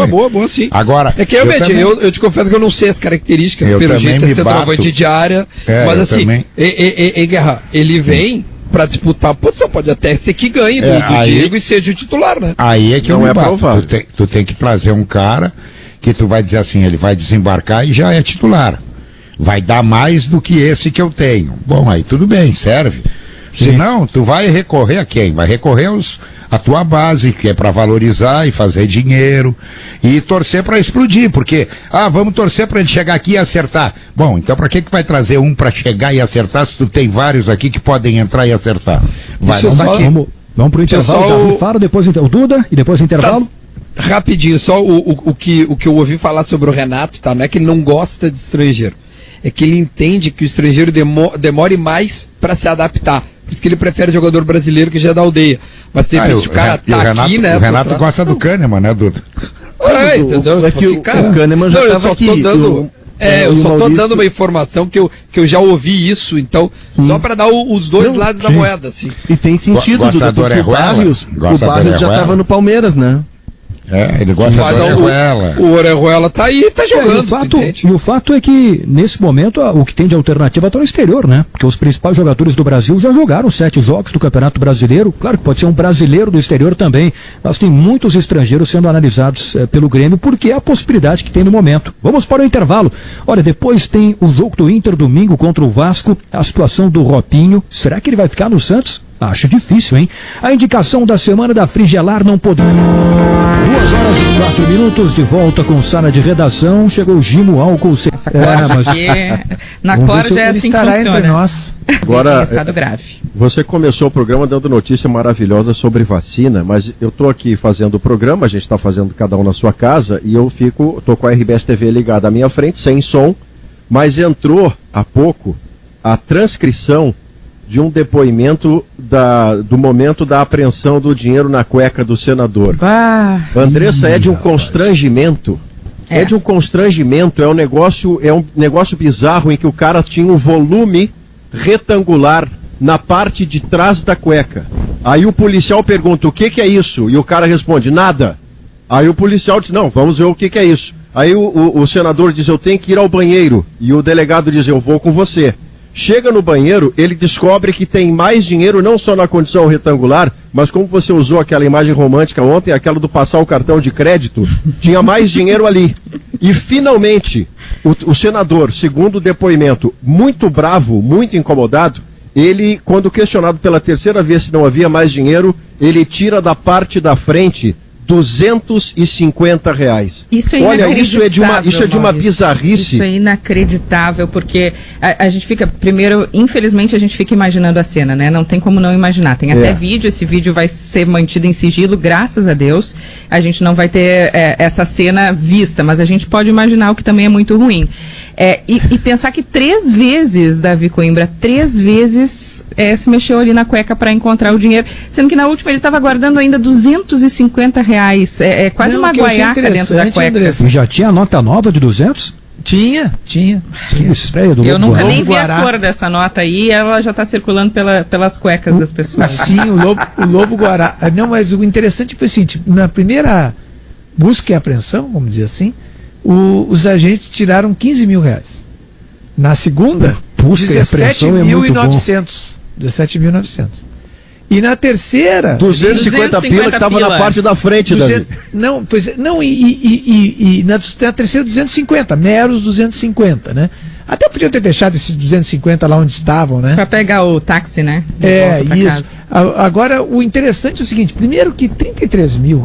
boa sim. Agora, é que eu te confesso que eu não sei as características, pelo jeito é centroavante de área, mas assim, Guerra, ele vem pra disputar a posição, pode até ser que ganhe do Diego e seja o titular, né? Aí é que não eu me bato. Tu tem que trazer um cara que tu vai dizer assim, ele vai desembarcar e já é titular. Vai dar mais do que esse que eu tenho. Bom, aí tudo bem, serve. Senão, tu vai recorrer a quem? Vai recorrer a tua base, que é para valorizar e fazer dinheiro e torcer para explodir, porque, vamos torcer para ele chegar aqui e acertar. Bom, então para que vai trazer um para chegar e acertar se tu tem vários aqui que podem entrar e acertar? Vamos pro intervalo, da Faro, depois o Duda e depois o intervalo. Rapidinho, só o que eu ouvi falar sobre o Renato, tá? Não é que ele não gosta de estrangeiro, é que ele entende que o estrangeiro demore mais para se adaptar. Por isso que ele prefere jogador brasileiro que já é da aldeia. Mas tem visto, o cara tá aqui, né? O Renato gosta do Kahneman, né, Duda? Entendeu? É que o Kahneman já estava aqui. Eu só tô dando uma informação que eu já ouvi isso, então, só para dar os dois lados da moeda, assim. E tem sentido, Duda, porque o Barrios já estava no Palmeiras, né? Ele gosta do Orejuela. O Orejuela tá aí, tá jogando. E o fato é que, nesse momento, o que tem de alternativa tá no exterior, né? Porque os principais jogadores do Brasil já jogaram 7 jogos do Campeonato Brasileiro. Claro que pode ser um brasileiro do exterior também, mas tem muitos estrangeiros sendo analisados pelo Grêmio, porque é a possibilidade que tem no momento. Vamos para o intervalo. Olha, depois tem o jogo do Inter domingo contra o Vasco, a situação do Ropinho. Será que ele vai ficar no Santos? Acho difícil, hein? A indicação da semana da Frigelar não pode... 2h04 de volta com sala de redação. Chegou o Gimo Álcool. Essa corda na corda é assim que funciona. Entre nós. Agora, estado grave. Você começou o programa dando notícia maravilhosa sobre vacina, mas eu estou aqui fazendo o programa, a gente está fazendo cada um na sua casa, e eu estou com a RBS TV ligada à minha frente, sem som, mas entrou há pouco a transcrição de um depoimento do momento da apreensão do dinheiro na cueca do senador. Andressa, é de um constrangimento. É de um constrangimento, é um negócio bizarro em que o cara tinha um volume retangular na parte de trás da cueca. Aí o policial pergunta, o que é isso? E o cara responde, nada. Aí o policial diz, não, vamos ver o que é isso. Aí o senador diz, eu tenho que ir ao banheiro. E o delegado diz, eu vou com você. Chega no banheiro, ele descobre que tem mais dinheiro, não só na condição retangular, mas como você usou aquela imagem romântica ontem, aquela do passar o cartão de crédito, tinha mais dinheiro ali. E finalmente, o senador, segundo o depoimento, muito bravo, muito incomodado, ele, quando questionado pela terceira vez se não havia mais dinheiro, ele tira da parte da frente R$250. Isso é Olha, isso é de uma bizarrice. Isso é inacreditável, porque a gente fica, primeiro, infelizmente a gente fica imaginando a cena, né? Não tem como não imaginar. Tem até vídeo, esse vídeo vai ser mantido em sigilo, graças a Deus. A gente não vai ter essa cena vista, mas a gente pode imaginar, o que também é muito ruim. E pensar que 3 vezes, Davi Coimbra, 3 vezes se mexeu ali na cueca para encontrar o dinheiro, sendo que na última ele estava guardando ainda R$250. É quase uma guaiaca dentro da cueca. E já tinha nota nova de 200? Tinha. Estreia do Eu nunca nem vi a cor dessa nota aí, ela já está circulando pelas cuecas das pessoas. Sim, o Lobo Guará. Não, mas o interessante foi assim, na primeira busca e apreensão, vamos dizer assim, os agentes tiraram R$15 mil. Na segunda, busca e apreensão é muito bom. 17.900. E na terceira, 250 pila que estava na parte da frente, Davi. Não, na terceira 250, meros 250, né? Até podiam ter deixado esses 250 lá onde estavam, né? Para pegar o táxi, né? Isso. Agora, o interessante é o seguinte, primeiro que R$33 mil,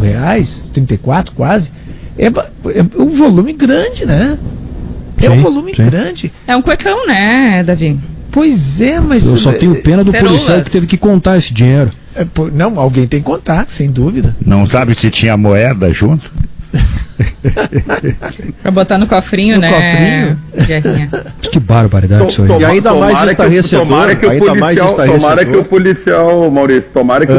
34 quase, é um volume grande, né? Um volume grande. É um cuecão, né, Davi? Pois é, mas... Eu só tenho pena do policial que teve que contar esse dinheiro. Não, alguém tem que contar, sem dúvida. Não sabe se tinha moeda junto? Pra botar no cofrinho, né? Guerrinha. Que barbaridade isso aí. E ainda mais estarrecedor. Tomara que o policial, Maurício,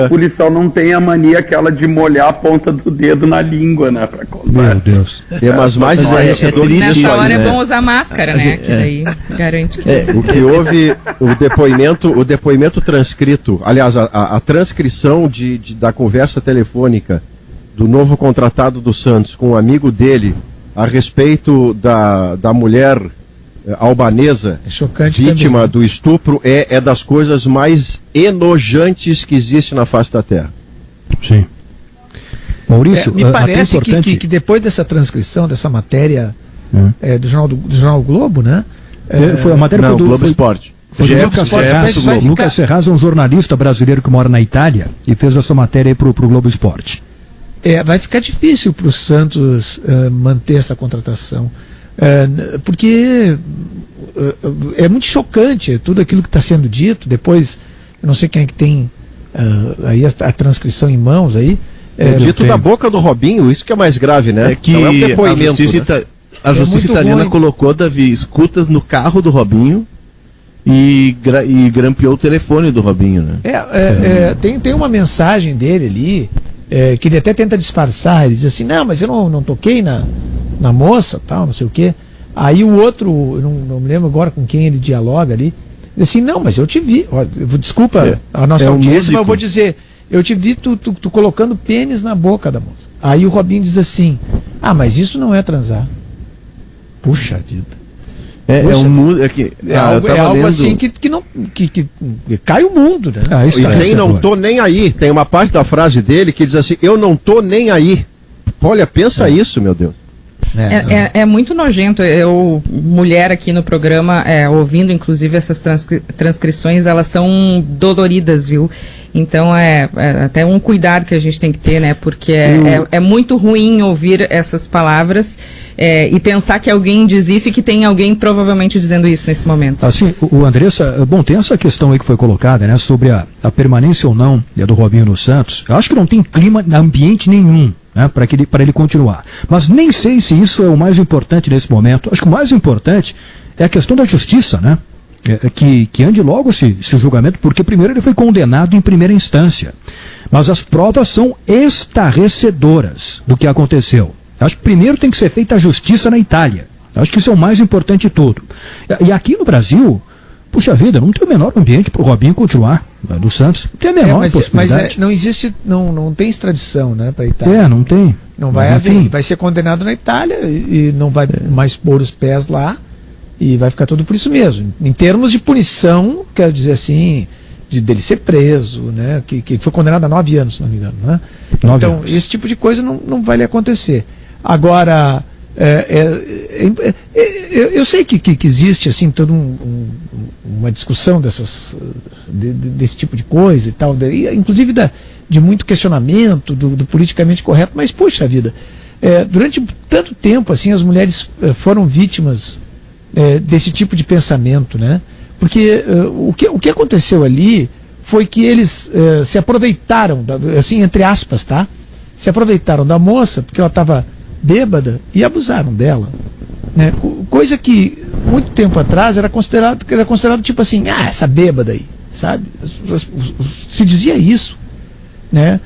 o policial não tenha a mania aquela de molhar a ponta do dedo na língua, né? Pra contar. Meu Deus. Mas mais estarrecedor. Nessa hora é bom usar máscara, né? Que daí garante que... O que houve, o depoimento transcrito, aliás, a transcrição da conversa telefônica do novo contratado do Santos com um amigo dele a respeito da mulher albanesa vítima também do estupro é das coisas mais enojantes que existe na face da Terra. Sim. Maurício, me parece que depois dessa transcrição, dessa matéria do Jornal Globo, né? Foi a matéria do Globo Esporte. Foi do Lucas Serraz, um jornalista brasileiro que mora na Itália e fez essa matéria aí pro Globo Esporte. Vai ficar difícil para o Santos manter essa contratação, porque é muito chocante tudo aquilo que está sendo dito. Depois, eu não sei quem é que tem aí a transcrição em mãos aí. Dito da boca do Robinho, isso que é mais grave, né? É que não é um depoimento, a justiça italiana ruim. Colocou, Davi, escutas no carro do Robinho e grampeou o telefone do Robinho, né? Tem uma mensagem dele ali, que ele até tenta disfarçar. Ele diz assim, não, mas eu não toquei na moça, tal, não sei o quê. Aí o outro, eu não me lembro agora com quem ele dialoga ali, diz assim, não, mas eu te vi, desculpa a nossa audiência, mas eu vou dizer, eu te vi tu colocando pênis na boca da moça. Aí o Robinho diz assim, mas isso não é transar. Puxa vida. Algo assim que cai o mundo, né? E nem não tô nem aí. Tem uma parte da frase dele que diz assim, eu não tô nem aí. Olha, pensa isso, meu Deus. É muito nojento. Eu, mulher aqui no programa, ouvindo inclusive essas transcrições, elas são doloridas, viu? Então é até um cuidado que a gente tem que ter, né? Porque é muito ruim ouvir essas palavras e pensar que alguém diz isso e que tem alguém provavelmente dizendo isso nesse momento. Assim, o Andressa, tem essa questão aí que foi colocada, né? Sobre a permanência ou não do Robinho no Santos. Eu acho que não tem clima, ambiente nenhum, né, para ele continuar. Mas nem sei se isso é o mais importante nesse momento. Acho que o mais importante é a questão da justiça, né? Que ande logo esse julgamento, porque primeiro ele foi condenado em primeira instância. Mas as provas são estarrecedoras do que aconteceu. Acho que primeiro tem que ser feita a justiça na Itália. Acho que isso é o mais importante de tudo. E aqui no Brasil, puxa vida, não tem o menor ambiente para o Robinho continuar do Santos. Não tem a menor possibilidade. Mas não existe, não tem extradição, né, para a Itália. Não tem. Não vai haver. Vai ser condenado na Itália e não vai mais pôr os pés lá e vai ficar tudo por isso mesmo. Em termos de punição, quero dizer assim, dele ser preso, né, que foi condenado a 9 anos, se não me engano, né? Então, esse tipo de coisa não vai lhe acontecer. Agora, eu sei que existe assim toda uma discussão desse tipo de coisa e tal, inclusive de muito questionamento do politicamente correto, mas puxa vida, durante tanto tempo assim as mulheres foram vítimas desse tipo de pensamento, né? Porque o que aconteceu ali foi que eles se aproveitaram, assim, entre aspas, tá? Se aproveitaram da moça porque ela estava bêbada e abusaram dela, né? Coisa que muito tempo atrás era considerado tipo assim, essa bêbada aí, sabe? Se dizia isso, né?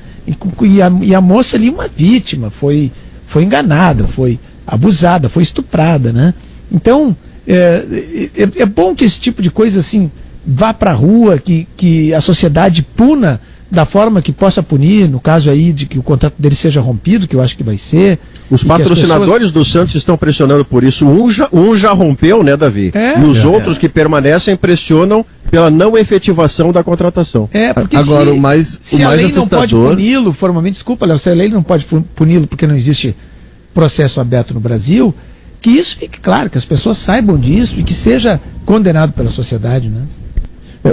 E a moça ali, uma vítima, foi enganada, foi abusada, foi estuprada, né? Então é bom que esse tipo de coisa assim vá para a rua, que a sociedade puna da forma que possa punir, no caso aí de que o contrato dele seja rompido, que eu acho que vai ser. Os patrocinadores do Santos estão pressionando por isso. Um já rompeu, né, Davi? E os outros que permanecem pressionam pela não efetivação da contratação. Porque agora, se a lei não pode puni-lo formalmente, desculpa, Léo, se a lei não pode puni-lo porque não existe processo aberto no Brasil, que isso fique claro, que as pessoas saibam disso e que seja condenado pela sociedade, né?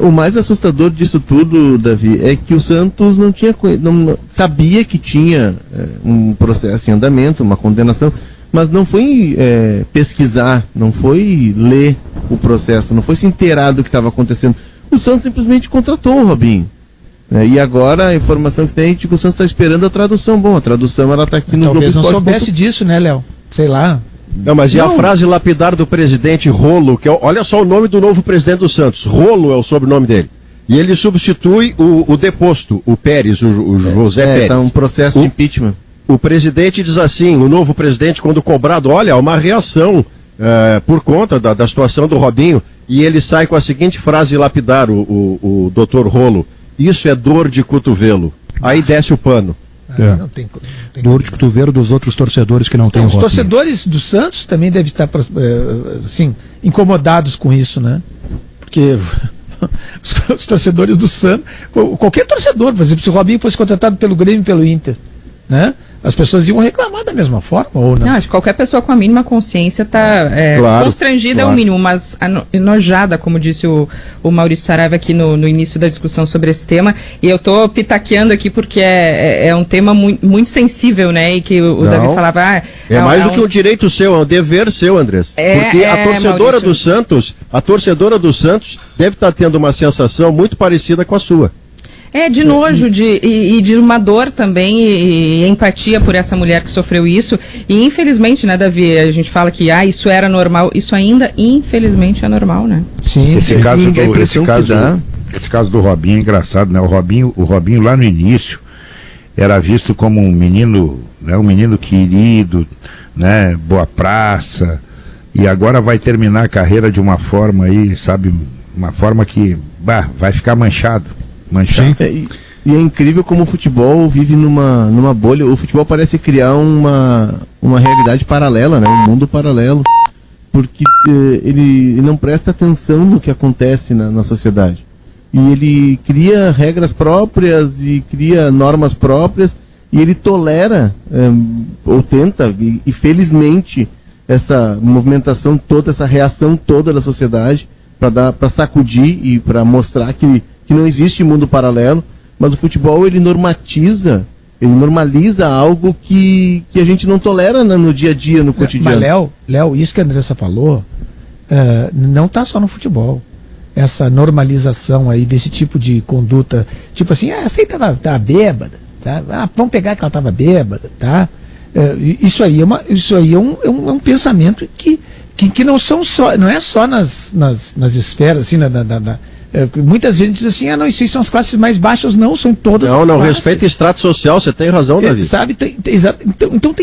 O mais assustador disso tudo, Davi, é que o Santos não sabia que tinha um processo em andamento, uma condenação, mas não foi pesquisar, não foi ler o processo, não foi se inteirar do que estava acontecendo. O Santos simplesmente contratou o Robinho. E agora a informação que tem é que o Santos está esperando a tradução. Bom, a tradução ela está aqui no Globo Talvez não Esporte. soubesse disso, né, Léo? Sei lá. Não, mas e a frase lapidar do presidente Rolo, que é, olha só o nome do novo presidente do Santos, Rolo é o sobrenome dele. E ele substitui o deposto, o Pérez, o José Pérez. Tá um processo de impeachment. O presidente diz assim, o novo presidente, quando cobrado, olha, uma reação por conta da situação do Robinho, e ele sai com a seguinte frase lapidar, o doutor Rolo, isso é dor de cotovelo. Aí desce o pano. Não tem dor de cotovelo dos outros torcedores que não têm o Os Robinho. torcedores do Santos também devem estar assim, incomodados com isso, né? Porque os torcedores do Santos, qualquer torcedor, por exemplo, se o Robinho fosse contratado pelo Grêmio e pelo Inter, né? As pessoas iam reclamar da mesma forma ou não? Não, acho que qualquer pessoa com a mínima consciência está constrangida é o mínimo, mas enojada, como disse o Maurício Saraiva aqui no início da discussão sobre esse tema. E eu estou pitaqueando aqui porque é um tema muito sensível, né? E que o Davi falava... é mais do que um direito seu, é um dever seu, Andrés. Porque a torcedora a torcedora do Santos deve estar tendo uma sensação muito parecida com a sua. De nojo e de uma dor também e empatia por essa mulher que sofreu isso. E infelizmente, né, Davi, a gente fala que isso era normal, isso ainda infelizmente é normal, né? Sim. Esse caso do Robinho é engraçado, né? O Robinho lá no início era visto como um menino, né, um menino querido, né, boa praça, e agora vai terminar a carreira de uma forma aí, sabe, uma forma que vai ficar manchado. E é incrível como o futebol vive numa bolha. O futebol parece criar uma realidade paralela, né? Um mundo paralelo, porque ele não presta atenção no que acontece na sociedade. E ele cria regras próprias e cria normas próprias, e ele tolera, ou tenta, e felizmente, essa movimentação toda, essa reação toda da sociedade, para sacudir e para mostrar que não existe mundo paralelo, mas o futebol ele normaliza algo que a gente não tolera no dia a dia, no cotidiano. Mas Léo, isso que a Andressa falou, não está só no futebol. Essa normalização aí desse tipo de conduta, tipo assim, essa aí tava bêbada, tá? Vamos pegar que ela estava bêbada, tá? Isso aí é um pensamento que não é só nas esferas, assim, muitas vezes a gente diz assim, não, isso aí são as classes mais baixas, não, são todas as classes. Não, respeita extrato social, você tem razão, Davi. Sabe, então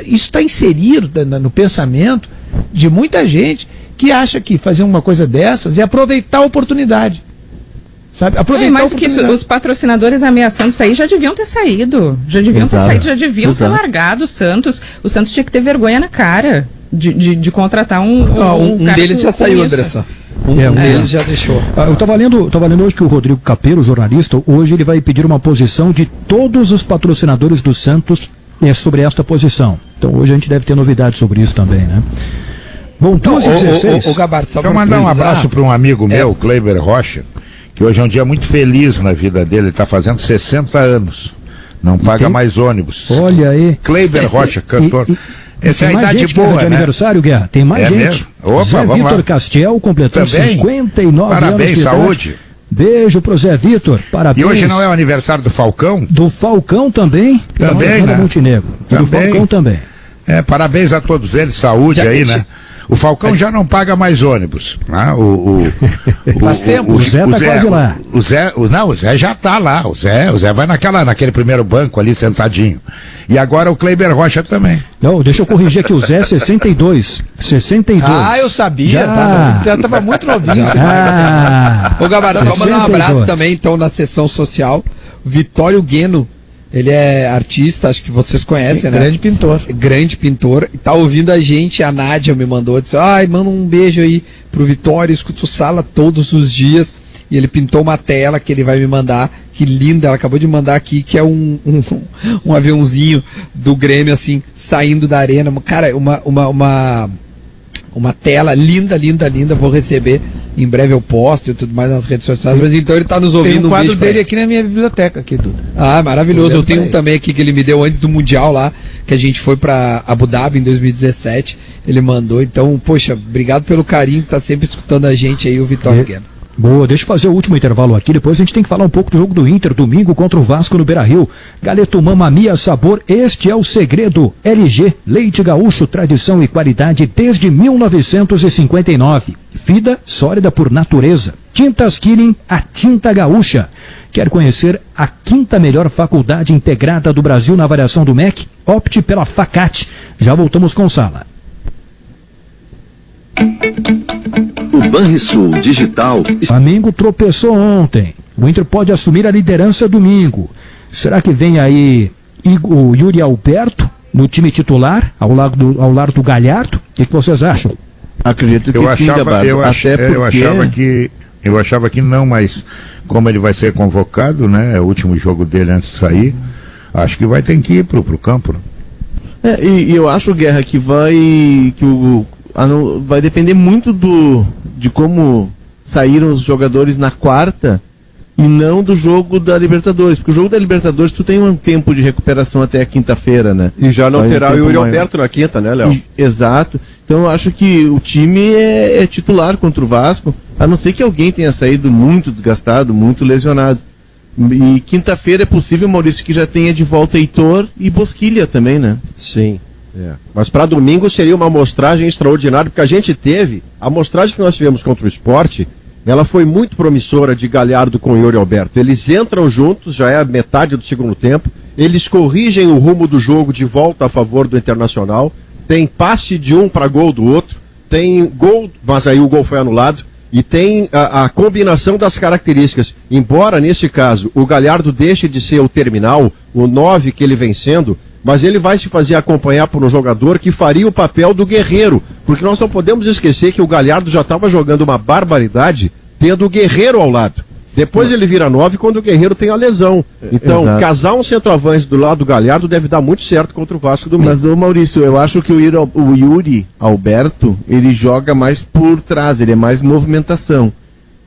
isso está inserido no pensamento de muita gente que acha que fazer uma coisa dessas é aproveitar a oportunidade. Sabe? Mais do que isso, os patrocinadores ameaçando isso aí já deviam ter saído. Já deviam ter saído, já deviam ter largado o Santos. O Santos tinha que ter vergonha na cara de contratar um cara deles já saiu, Andressa. Um deles já deixou. Eu estava lendo hoje que o Rodrigo Capello, jornalista, hoje ele vai pedir uma posição de todos os patrocinadores do Santos sobre esta posição. Então hoje a gente deve ter novidades sobre isso também, né? Bom, 12h16. Gabardo, só mandar um abraço para um amigo meu, Kleiber Rocha, que hoje é um dia muito feliz na vida dele, ele está fazendo 60 anos, não paga mais ônibus. Olha aí. Kleiber Rocha, cantor. Essa é a idade gente boa, de aniversário, Guerra. Tem mais gente. Mesmo? Opa, Zé Vitor Castiel completou 59 Parabéns, anos de saúde. idade. Beijo pro Zé Vitor, parabéns. E hoje não é o aniversário do Falcão? Do Falcão também. Também, né? Montenegro. Do Falcão também. Parabéns a todos eles, saúde aí, né? O Falcão já não paga mais ônibus. Né? Faz tempo. O Zé tá quase lá. O Zé já tá lá. O Zé vai naquele primeiro banco ali sentadinho. E agora o Kleiber Rocha também. Não, deixa eu corrigir aqui, o Zé é 62. 62. Eu sabia, já tava muito novinho. Ô Gabardo, só mandar um abraço também, então, na sessão social. Vitório Gueno. Ele é artista, acho que vocês conhecem, né? Grande pintor. E tá ouvindo a gente, a Nádia me mandou, disse, manda um beijo aí pro Vitório, escuto Sala todos os dias. E ele pintou uma tela que ele vai me mandar, que linda, ela acabou de mandar aqui, que é um aviãozinho do Grêmio, assim, saindo da arena. Cara, uma tela linda, vou receber. Em breve eu posto e tudo mais nas redes sociais, mas então ele está nos ouvindo. Tem um quadro dele aqui na minha biblioteca, aqui, Duda. Maravilhoso. Eu tenho um também aqui que ele me deu antes do Mundial lá, que a gente foi para Abu Dhabi em 2017. Ele mandou. Então, poxa, obrigado pelo carinho que está sempre escutando a gente aí, o Vitório Gueno. Boa, deixa eu fazer o último intervalo aqui, depois a gente tem que falar um pouco do jogo do Inter, domingo contra o Vasco no Beira-Rio. Galeto Mamma Mia Sabor, este é o segredo. LG, leite gaúcho, tradição e qualidade desde 1959. Vida sólida por natureza. Tintas Killing, a tinta gaúcha. Quer conhecer a 5ª melhor faculdade integrada do Brasil na avaliação do MEC? Opte pela Facate. Já voltamos com Sala. O Banrisul Digital. Flamengo tropeçou ontem. O Inter pode assumir a liderança domingo. Será que vem aí o Yuri Alberto no time titular, ao lado do Galhardo? O que vocês acham? Acredito que sim, Gabardo. Eu achava que não, mas como ele vai ser convocado, né? É o último jogo dele antes de sair. Acho que vai ter que ir pro campo. E eu acho, Guerra, que vai depender muito de como saíram os jogadores na quarta e não do jogo da Libertadores, porque o jogo da Libertadores tu tem um tempo de recuperação até a quinta-feira, né? E já não terá o Yuri Alberto na quinta, né, Léo? Exato. Então eu acho que o time é titular contra o Vasco, a não ser que alguém tenha saído muito desgastado, muito lesionado. E quinta-feira é possível, Maurício, que já tenha de volta Heitor e Bosquilha também, né? Sim. Mas para domingo seria uma amostragem extraordinária, porque a gente teve, a amostragem que nós tivemos contra o Sport, ela foi muito promissora de Galhardo com o Yuri Alberto. Eles entram juntos, já é a metade do segundo tempo, eles corrigem o rumo do jogo de volta a favor do Internacional, tem passe de um para gol do outro, tem gol, mas aí o gol foi anulado, e tem a combinação das características. Embora, neste caso, o Galhardo deixe de ser o terminal, o 9 que ele vem sendo, mas ele vai se fazer acompanhar por um jogador que faria o papel do Guerreiro, porque nós não podemos esquecer que o Galhardo já estava jogando uma barbaridade tendo o Guerreiro ao lado. Depois ele vira 9 quando o Guerreiro tem a lesão. Então, casar um centroavante do lado do Galhardo deve dar muito certo contra o Vasco domingo. Mas, Maurício, eu acho que o Yuri Alberto, ele joga mais por trás, ele é mais movimentação.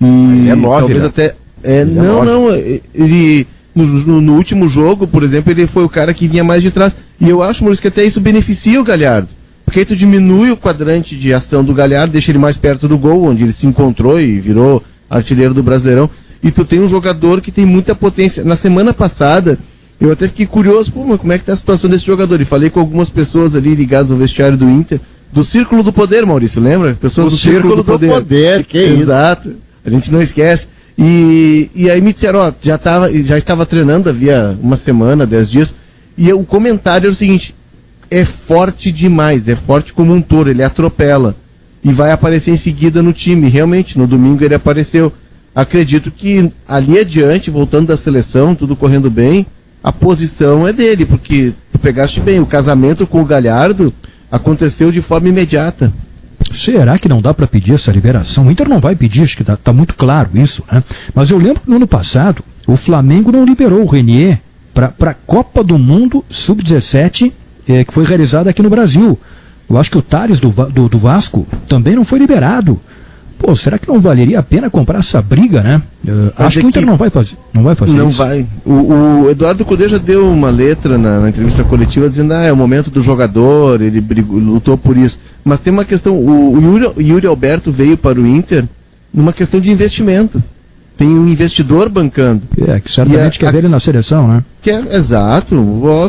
E ele é 9, talvez né? até... ele... No último jogo, por exemplo, ele foi o cara que vinha mais de trás. E eu acho, Maurício, que até isso beneficia o Galhardo. Porque aí tu diminui o quadrante de ação do Galhardo, deixa ele mais perto do gol, onde ele se encontrou e virou artilheiro do Brasileirão. E tu tem um jogador que tem muita potência. Na semana passada, eu até fiquei curioso, mas como é que tá a situação desse jogador? E falei com algumas pessoas ali ligadas ao vestiário do Inter, do Círculo do Poder, Maurício, lembra? Pessoas do Círculo do Poder. Que isso? Exato, a gente não esquece. E aí me disseram, já estava treinando, havia uma semana, 10 dias, e o comentário é o seguinte: é forte demais, é forte como um touro, ele atropela, e vai aparecer em seguida no time. Realmente, no domingo ele apareceu. Acredito que ali adiante, voltando da seleção, tudo correndo bem, a posição é dele, porque tu pegaste bem, o casamento com o Galhardo aconteceu de forma imediata. Será que não dá para pedir essa liberação? O Inter não vai pedir, acho que tá muito claro isso, né? Mas eu lembro que no ano passado, o Flamengo não liberou o Renier para a Copa do Mundo Sub-17, que foi realizada aqui no Brasil. Eu acho que o Tales do Vasco também não foi liberado. Pô, será que não valeria a pena comprar essa briga, né? Acho que o Inter não vai fazer isso. Não vai. O Eduardo Cudê já deu uma letra na entrevista coletiva dizendo é o momento do jogador, ele lutou por isso. Mas tem uma questão, o Yuri Alberto veio para o Inter numa questão de investimento. Tem um investidor bancando. Que certamente quer ver ele na seleção, né? Exato,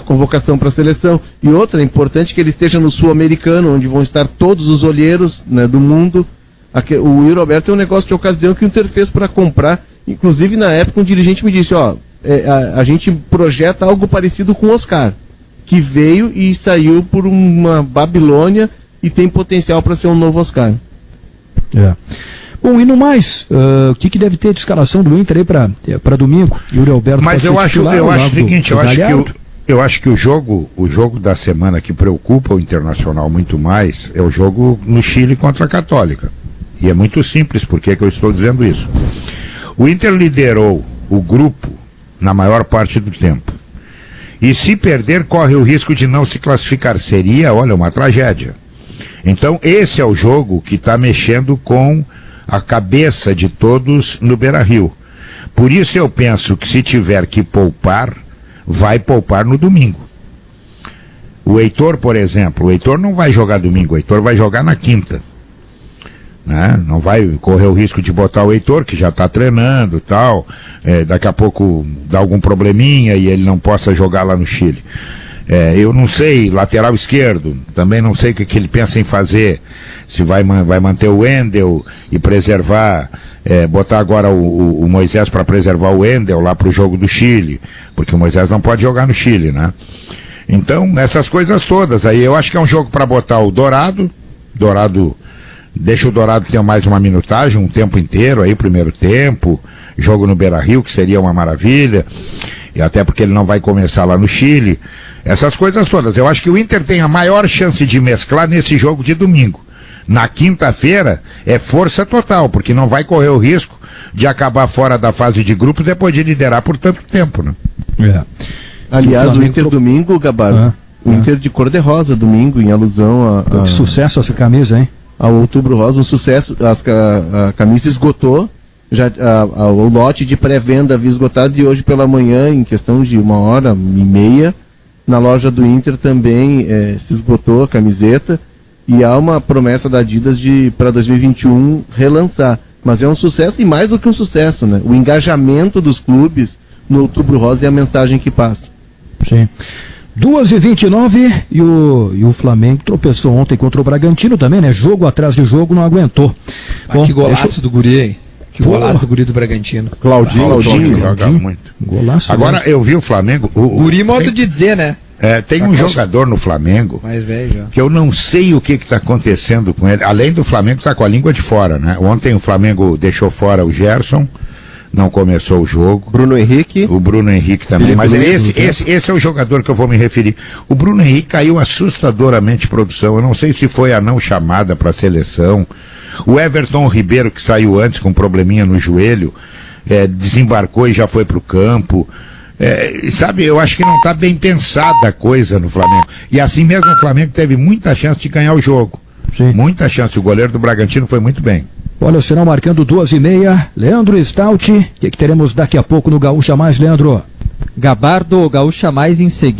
convocação para a seleção. E outra, é importante que ele esteja no Sul-Americano, onde vão estar todos os olheiros, né, do mundo. O Yuri Alberto é um negócio de ocasião que o Inter fez para comprar. Inclusive, na época, um dirigente me disse, a gente projeta algo parecido com o Oscar, que veio e saiu por uma Babilônia e tem potencial para ser um novo Oscar. Bom, e no mais, o que deve ter de escalação do Inter aí para domingo? Yuri Alberto. Mas eu acho o seguinte, eu acho que o jogo da semana que preocupa o Internacional muito mais é o jogo no Chile contra a Católica. E é muito simples, por que eu estou dizendo isso? O Inter liderou o grupo na maior parte do tempo. E se perder, corre o risco de não se classificar. Seria, uma tragédia. Então, esse é o jogo que está mexendo com a cabeça de todos no Beira-Rio. Por isso eu penso que se tiver que poupar, vai poupar no domingo. O Heitor, por exemplo, o Heitor não vai jogar domingo, o Heitor vai jogar na quinta. né? Não vai correr o risco de botar o Heitor, que já está treinando e tal, daqui a pouco dá algum probleminha e ele não possa jogar lá no Chile. Eu não sei, lateral esquerdo, também não sei o que ele pensa em fazer, se vai manter o Wendel e preservar, botar agora o Moisés para preservar o Wendel lá para o jogo do Chile, porque o Moisés não pode jogar no Chile, né? Então, essas coisas todas, aí eu acho que é um jogo para botar o Dourado, deixa o Dourado ter mais uma minutagem, um tempo inteiro aí, primeiro tempo, jogo no Beira-Rio, que seria uma maravilha, e até porque ele não vai começar lá no Chile, essas coisas todas. Eu acho que o Inter tem a maior chance de mesclar nesse jogo de domingo. Na quinta-feira é força total, porque não vai correr o risco de acabar fora da fase de grupos depois de liderar por tanto tempo, né? Aliás, o Inter domingo, Gabardo, o Inter de cor-de-rosa domingo, em alusão a sucesso essa camisa, hein? Ao Outubro Rosa, um sucesso, a camisa esgotou, já o lote de pré-venda havia esgotado, e hoje pela manhã, em questão de 1h30, na loja do Inter também se esgotou a camiseta, e há uma promessa da Adidas de para 2021 relançar. Mas é um sucesso, e mais do que um sucesso, né? O engajamento dos clubes no Outubro Rosa e a mensagem que passa. Sim. 2h29 e o Flamengo tropeçou ontem contra o Bragantino também, né? Jogo atrás de jogo, não aguentou. Bom, que golaço do guri, hein? Que golaço do guri do Bragantino. Claudinho joga muito. Golaço. Agora eu vi o Flamengo. Guri, modo de dizer, né? Tem um jogador no Flamengo que eu não sei o que está acontecendo com ele. Além do Flamengo estar com a língua de fora, né? Ontem o Flamengo deixou fora o Gerson, não começou o jogo. Bruno Henrique. O Bruno Henrique também. Mas esse é o jogador que eu vou me referir. O Bruno Henrique caiu assustadoramente de produção. Eu não sei se foi a não chamada para a seleção. O Everton Ribeiro, que saiu antes com um probleminha no joelho, desembarcou e já foi para o campo. Sabe, eu acho que não está bem pensada a coisa no Flamengo. E assim mesmo o Flamengo teve muita chance de ganhar o jogo. Sim. Muita chance. O goleiro do Bragantino foi muito bem. Olha o sinal marcando 2h30. Leandro Stout, o que teremos daqui a pouco no Gaúcha Mais, Leandro? Gabardo, Gaúcha Mais em seguida.